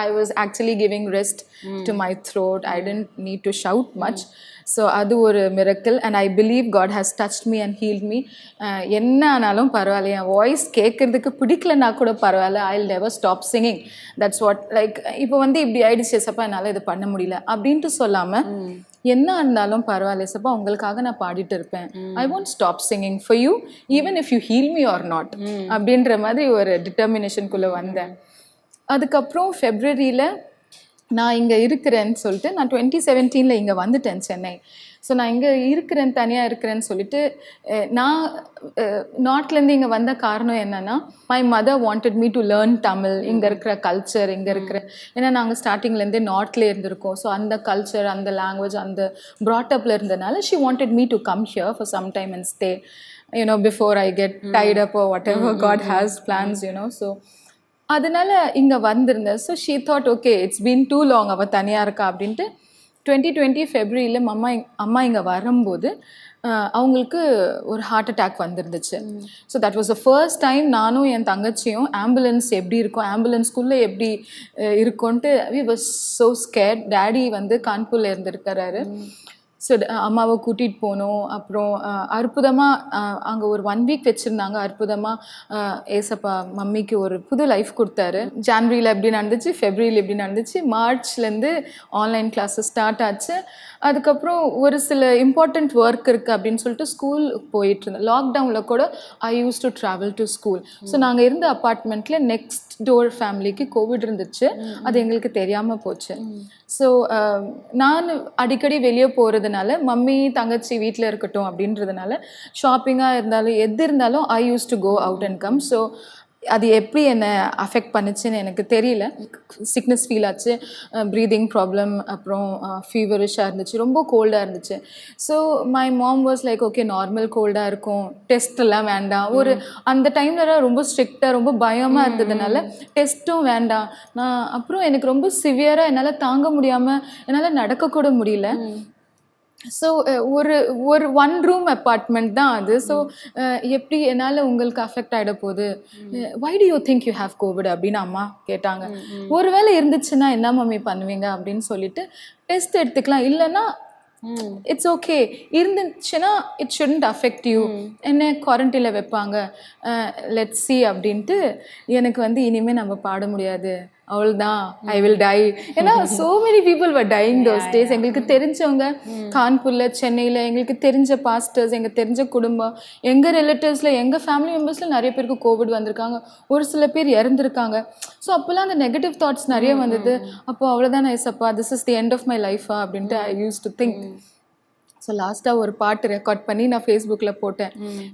[SPEAKER 2] I was actually giving rest to my throat. I didn't need to shout much. So அது ஒரு miracle and I believe God has touched me and healed me. என்ன ஆனாலும் பரவாயில்ல, என் வாய்ஸ் கேட்குறதுக்கு பிடிக்கலனா கூட பரவாயில்ல, I will never stop singing. That's what like இப்போ வந்து இப்படி ஆயிடுச்சு சப்பா என்னால் இது பண்ண முடியல அப்படின்ட்டு சொல்லாமல் என்ன இருந்தாலும் பரவாயில்ல சப்பா உங்களுக்காக நான் பாடிட்டு இருப்பேன். I won't stop singing for you even if you heal me or not அப்படின்ற மாதிரி ஒரு டிட்டர்மினேஷனுக்குள்ளே வந்தேன். அதுக்கப்புறம் ஃபெப்ரவரியில் நான் இங்கே இருக்கிறேன்னு சொல்லிட்டு நான் 2017 இங்கே வந்துட்டேன் சென்னை. ஸோ நான் இங்கே இருக்கிறேன், தனியாக இருக்கிறேன்னு சொல்லிட்டு நான் நார்த்லேருந்து இங்கே வந்த காரணம் என்னென்னா my mother wanted me to learn Tamil. இங்கே இருக்கிற கல்ச்சர், இங்கே இருக்கிற ஏன்னா நாங்கள் ஸ்டார்டிங்லேருந்தே நார்த்லேயே இருந்திருக்கோம். ஸோ அந்த கல்ச்சர், அந்த லாங்குவேஜ், அந்த ப்ராட்டப்பில் இருந்தனால she wanted me to come here for some time and stay before I get tied up whatever God has plans. So அதனால இங்கே வந்திருந்தேன். So she thought okay it's been too long அவள் தனியாக இருக்கா அப்படின்ட்டு 2020 ஃபெப்ரவரியில் அம்மா இங்கே வரும்போது அவங்களுக்கு ஒரு ஹார்ட் அட்டாக் வந்துருந்துச்சு. So that was the first time நானும் என் தங்கச்சியும் ஆம்புலன்ஸ் எப்படி இருக்கும், ஆம்புலன்ஸ்குள்ளே எப்படி இருக்கும்ன்ட்டு we was so scared. Daddy வந்து கான்பூரில் இருந்திருக்கிறாரு. ஸோ அம்மாவை கூட்டிகிட்டு போனோம். அப்புறம் அற்புதமாக அங்கே ஒரு 1 வீக் வச்சுருந்தாங்க. அற்புதமாக ஏசப்பா மம்மிக்கு ஒரு புது லைஃப் கொடுத்தாரு. ஜான்வரியில் எப்படி நடந்துச்சு, ஃபெப்ரவரியில் எப்படி நடந்துச்சு, மார்ச்லேருந்து ஆன்லைன் கிளாஸஸ் ஸ்டார்ட் ஆச்சு. அதுக்கப்புறம் ஒரு சில இம்பார்ட்டண்ட் ஒர்க் இருக்குது அப்படின்னு சொல்லிட்டு ஸ்கூல் போயிட்டு இருந்தேன். லாக்டவுனில் கூட I use to travel to school. So நாங்கள் இருந்த அப்பார்ட்மெண்ட்டில் நெக்ஸ்ட் டோர் ஃபேமிலிக்கு கோவிட் இருந்துச்சு. அது எங்களுக்கு தெரியாமல் போச்சு. ஸோ நான் அடிக்கடி வெளியே போகிறதுனால மம்மி தங்கச்சி வீட்டில் இருக்கட்டும் அப்படின்றதுனால ஷாப்பிங்காக இருந்தாலும் எது இருந்தாலும் I use to go out and come. So அது எப்படி என்னை அஃபெக்ட் பண்ணிச்சுன்னு எனக்கு தெரியல. சிக்னஸ் ஃபீல் ஆச்சு, ப்ரீதிங் ப்ராப்ளம், அப்புறம் ஃபீவரிஷாக இருந்துச்சு, ரொம்ப கோல்டாக இருந்துச்சு. So my mom was like okay normal கோல்டாக இருக்கும், டெஸ்ட்டெல்லாம் வேண்டாம். ஒரு அந்த டைமில் ரொம்ப ஸ்ட்ரிக்டாக ரொம்ப பயமாக இருந்ததுனால டெஸ்ட்டும் வேண்டாம். அப்புறம் எனக்கு ரொம்ப சிவியராக என்னால் தாங்க முடியாமல் என்னால் நடக்கக்கூட முடியல. ஸோ ஒரு 1 ரூம் அப்பார்ட்மெண்ட் தான் அது. ஸோ எப்படி என்னால் உங்களுக்கு அஃபெக்ட் ஆகிட போகுது, why do you think you have COVID அப்படின்னு அம்மா கேட்டாங்க. ஒருவேளை இருந்துச்சுன்னா என்ன மம்மி பண்ணுவீங்க அப்படின்னு சொல்லிட்டு டெஸ்ட் எடுத்துக்கலாம், இல்லைன்னா இட்ஸ் ஓகே, இருந்துச்சுன்னா இட் ஷுடன்ட் அஃபெக்ட் யூ, என்ன குவாரண்டைனில் வைப்பாங்க, லெட்ஸ் சி அப்படின்ட்டு எனக்கு வந்து இனிமேல் நம்ம பாட முடியாது, அவ்வளோதான், ஐ வில் டை. ஏன்னா so many people were dying those days. எங்களுக்கு தெரிஞ்சவங்க கான்பூரில், சென்னையில், எங்களுக்கு தெரிஞ்ச பாஸ்டர்ஸ், எங்கள் தெரிஞ்ச குடும்பம், எங்கள் ரிலேட்டிவ்ஸில், எங்கள் ஃபேமிலி மெம்பர்ஸில் நிறைய பேருக்கு கோவிட் வந்திருக்காங்க, ஒரு சில பேர் இறந்துருக்காங்க. ஸோ அப்போல்லாம் அந்த நெகட்டிவ் தாட்ஸ் நிறைய வந்தது. அப்போ அவ்வளோதான் Yesappa, this is the end of my லைஃபா அப்படின்ட்டு I use to think. So லாஸ்ட்டாக ஒரு பாட்டு ரெக்கார்ட் பண்ணி நான் ஃபேஸ்புக்கில் போட்டேன்.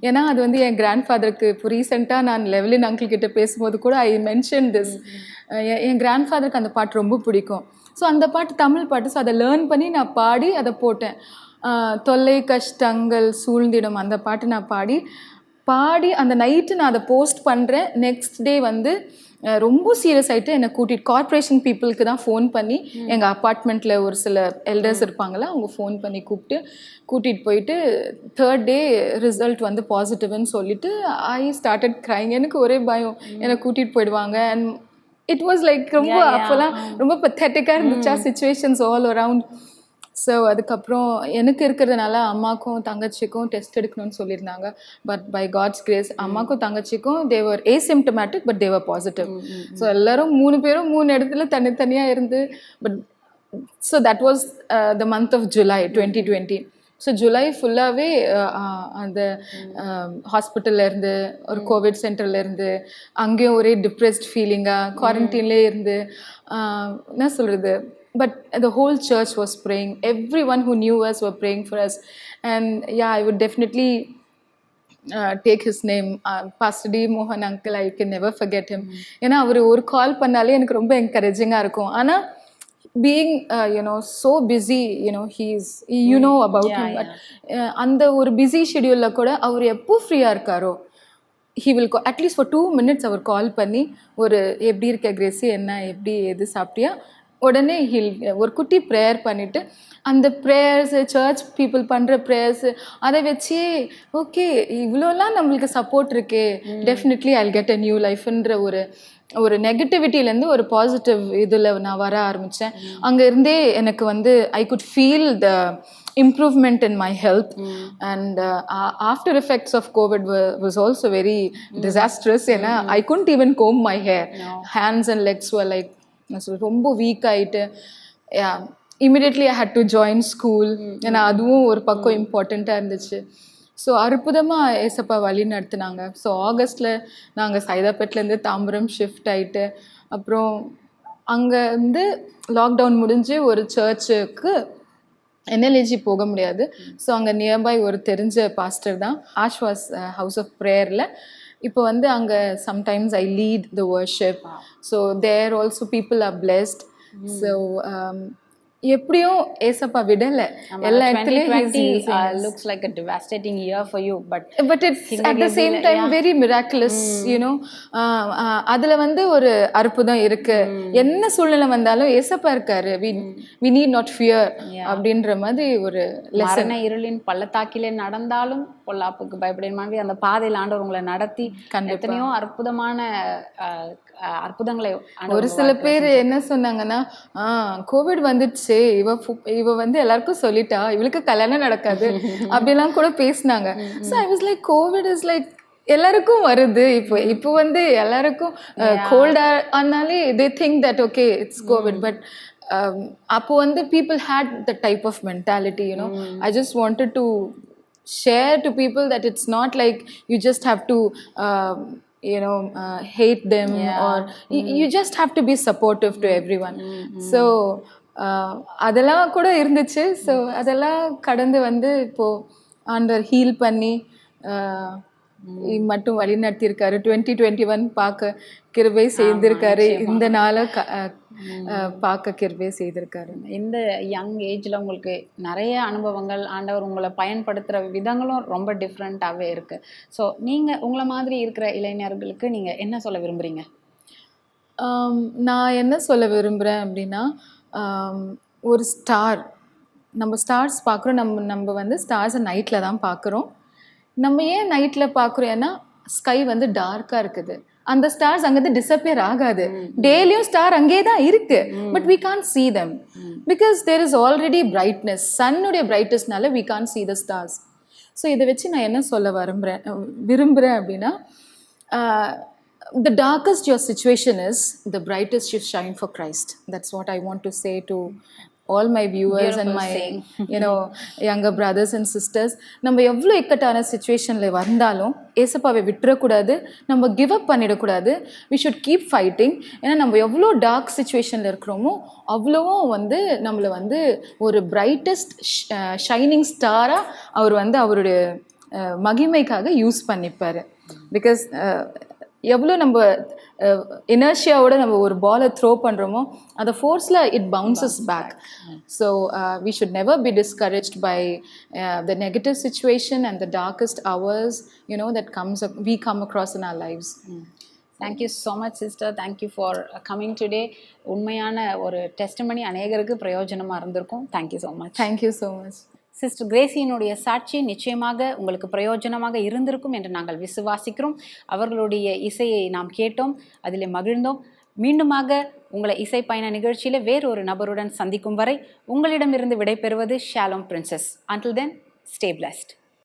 [SPEAKER 2] ஏன்னா அது வந்து என் கிராண்ட் ஃபாதருக்கு இப்போ ரீசெண்டாக நான் லெவலின் அங்கிள் கிட்ட பேசும்போது கூட ஐ மென்ஷன் திஸ். என் கிராண்ட் ஃபாதருக்கு அந்த பாட்டு ரொம்ப பிடிக்கும். ஸோ அந்த பாட்டு தமிழ் பாட்டு. ஸோ அதை லேர்ன் பண்ணி நான் பாடி அதை போட்டேன். தொல்லை கஷ்டங்கள் சூழ்ந்திடும் அந்த பாட்டு நான் பாடி அந்த நைட்டு நான் அதை போஸ்ட் பண்ணுறேன். நெக்ஸ்ட் டே வந்து ரொம்ப சீரியஸ் ஆகிட்டு என்னை கார்ப்பரேஷன் பீப்புளுக்கு தான் ஃபோன் பண்ணி, எங்கள் அப்பார்ட்மெண்ட்டில் ஒரு சில எல்டர்ஸ் இருப்பாங்களா, அவங்க ஃபோன் பண்ணி கூட்டிகிட்டு போயிட்டு 3rd டே ரிசல்ட் வந்து பாசிட்டிவ்னு சொல்லிவிட்டு ஐ ஸ்டார்டட் க்ரைங். எனக்கு ஒரே பயம், என்னை கூட்டிகிட்டு போயிடுவாங்க. அண்ட் இட் வாஸ் லைக் ரொம்ப அப்போல்லாம் ரொம்ப பத்தட்டிக்காக இருந்துச்சா சிச்சுவேஷன்ஸ் ஆல் அரவுண்ட். ஸோ அதுக்கப்புறம் எனக்கு இருக்கிறதுனால அம்மாக்கும் தங்கச்சிக்கும் டெஸ்ட் எடுக்கணும்னு சொல்லியிருந்தாங்க. பட் பை காட்ஸ் கிரேஸ் அம்மாக்கும் தங்கச்சிக்கும் they were asymptomatic but they were positive. So எல்லாரும் 3 பேரும் 3 இடத்துல தனித்தனியாக இருந்து but so that was the month of July 2020. ஸோ ஜூலை ஃபுல்லாகவே அந்த ஹாஸ்பிட்டல்லேருந்து ஒரு கோவிட் சென்டர்லேருந்து அங்கேயும் ஒரே டிப்ரெஸ்ட் ஃபீலிங்காக குவாரண்டைன்லேயே இருந்து என்ன சொல்கிறது. But the whole church was praying. Everyone who knew us were praying for us. And yeah, I would definitely take his name. Pastor D. Mohan uncle, I can never forget him. ஏன்னா அவர் ஒரு கால் பண்ணாலே எனக்கு ரொம்ப என்கரேஜிங்காக இருக்கும். ஆனால் being so busy, you know about him. But அந்த ஒரு பிஸி ஷெடியூலில் கூட அவர் எப்போ ஃப்ரீயாக இருக்காரோ he will at least for 2 minutes அவர் கால் பண்ணி ஒரு எப்படி இருக்க கிரேசி, என்ன எப்படி எது சாப்பிட்டியா, உடனே ஒரு குட்டி ப்ரேயர் பண்ணிவிட்டு அந்த ப்ரேயர்ஸு சர்ச் பீப்புள் பண்ணுற ப்ரேயர்ஸு அதை வச்சே ஓகே இவ்வளோலாம் நம்மளுக்கு சப்போர்ட் இருக்கே, definitely I get a new லைஃப்ன்ற ஒரு நெகட்டிவிட்டிலேருந்து ஒரு பாசிட்டிவ் இதில் நான் வர ஆரம்பித்தேன். அங்கே இருந்தே எனக்கு வந்து I could feel the improvement in my health. And after effects of COVID was also very disastrous. I couldn't even comb my hair. Hands and legs were like ரொம்ப வீக் ஆகிட்டு immediately I had to join school. ஏன்னா அதுவும் ஒரு பக்கம் இம்பார்ட்டண்ட்டாக இருந்துச்சு. ஸோ அற்புதமாக ஏசப்பா வழி நடத்துனாங்க. ஸோ ஆகஸ்ட்டில் நாங்கள் சைதாப்பேட்லேருந்து தாம்பரம் ஷிஃப்ட் ஆகிட்டு அப்புறம் அங்கே வந்து லாக்டவுன் முடிஞ்சு ஒரு சர்ச்சுக்கு என்எல்ஏஜி போக முடியாது. ஸோ அங்கே நியர்பை ஒரு தெரிஞ்ச பாஸ்டர் தான் ஆஷ்வாஸ் ஹவுஸ் ஆஃப் ப்ரேயரில். இப்போ வந்து அங்கே sometimes I lead the worship. So there also people are blessed. So எப்படியும் ஏசப்பா விடலை எல்லா இடத்துலையும்.
[SPEAKER 1] looks like a devastating year for you, but
[SPEAKER 2] it's at the same time very miraculous, அதில் வந்து ஒரு அற்புதம் இருக்கு. என்ன சூழ்நிலை வந்தாலும் ஏசப்பா இருக்காரு, we need not fear அப்படின்ற மாதிரி ஒரு லெசன்.
[SPEAKER 1] இருளின் பள்ளத்தாக்கிலே நடந்தாலும் பொல்லாப்புக்கு பயப்படின மாதிரி அந்த பாதையில் ஆண்டவர் உங்களை நடத்தி எத்தனையோ அற்புதமான அற்புதங்களை.
[SPEAKER 2] ஒரு சில பேர் என்ன சொன்னாங்கன்னா கோவிட் வந்துடுச்சு, இவ வந்து எல்லாருக்கும் சொல்லிட்டா இவளுக்கு கல்யாணம் நடக்காது அப்படிலாம் கூட பேசினாங்க. So I was like COVID is like எல்லாருக்கும் வருது. இப்போ வந்து எல்லாருக்கும் கோல்டா ஆனாலே they think that okay it's COVID. But அப்போ வந்து people had the type of mentality. I just wanted to share to people that it's not like you just have to hate them or you just have to be supportive to everyone. So அதெல்லாம் கூட இருந்துச்சு. ஸோ அதெல்லாம் கடந்து வந்து இப்போ ஆண்டவர் ஹீல் பண்ணி மட்டும் வழி நடத்தியிருக்காரு. 2021 பார்க்க கிருபை செய்திருக்காரு. இந்த நாளை பார்க்க கிருபை செய்திருக்காரு.
[SPEAKER 1] இந்த யங் ஏஜில் உங்களுக்கு நிறைய அனுபவங்கள் ஆண்டவர் உங்களை பயன்படுத்துகிற விதங்களும் ரொம்ப டிஃப்ரெண்ட்டாகவே இருக்குது. ஸோ நீங்கள் உங்களை மாதிரி இருக்கிற இளைஞர்களுக்கு நீங்கள் என்ன சொல்ல விரும்புகிறீங்க?
[SPEAKER 2] நான் என்ன சொல்ல விரும்புகிறேன் அப்படின்னா, ஒரு ஸ்டார், நம்ம ஸ்டார்ஸ் பார்க்குறோம். நம்ம வந்து ஸ்டார்ஸை நைட்டில் தான் பார்க்குறோம். நம்ம ஏன் நைட்டில் பார்க்குறோம்? ஏன்னா ஸ்கை வந்து டார்க்காக இருக்குது. அந்த ஸ்டார்ஸ் அங்கேருந்து டிஸப்பியர் ஆகாது. டெய்லியும் ஸ்டார் அங்கே தான் இருக்கு. But we can't see them because there is already brightness. சன்னுடைய பிரைட்னஸ்னால we can't see the stars. So இதை வச்சு நான் என்ன சொல்ல விரும்புகிறேன் அப்படின்னா, the darkest your situation is, the brightest you shine for Christ. That's what I want to say to all my viewers. Beautiful and my saying. Younger brothers and sisters. நம்ம எவ்வளோ இக்கட்டான சிச்சுவேஷனில் வந்தாலும் ஏசப்பாவை விட்டுறக்கூடாது, நம்ம கிவ் அப் பண்ணிடக்கூடாது. we should keep fighting. ஏன்னா நம்ம எவ்வளோ டார்க் சிச்சுவேஷனில் இருக்கிறோமோ அவ்வளோவும் வந்து நம்மளை வந்து ஒரு பிரைட்டஸ்ட் ஷைனிங் ஸ்டாராக அவர் வந்து அவருடைய மகிமைக்காக யூஸ் பண்ணிப்பார். பிகாஸ் எவ்வளோ நம்ம இனர்ஷியாவோட நம்ம ஒரு பாலை த்ரோ பண்ணுறோமோ அந்த ஃபோர்ஸில் it bounces back. So we should never be discouraged by the negative situation and the darkest hours that we come across in our lives.
[SPEAKER 1] Thank you so much sister. Thank you for coming today. உண்மையான ஒரு டெஸ்டிமனி அநேகருக்கு பிரயோஜனமாக இருந்திருக்கும். Thank you so much.
[SPEAKER 2] Thank you so much.
[SPEAKER 1] Sister கிரேசியினுடைய சாட்சி நிச்சயமாக உங்களுக்கு பிரயோஜனமாக இருந்திருக்கும் என்று நாங்கள் விசுவாசிக்கிறோம். அவர்களுடைய இசையை நாம் கேட்டோம், அதில் மகிழ்ந்தோம். மீண்டுமாக உங்களை இசை பயண நிகழ்ச்சியில் வேறொரு நபருடன் சந்திக்கும் வரை உங்களிடமிருந்து விடைபெறுவது Shalom princess. Until then, stay blessed.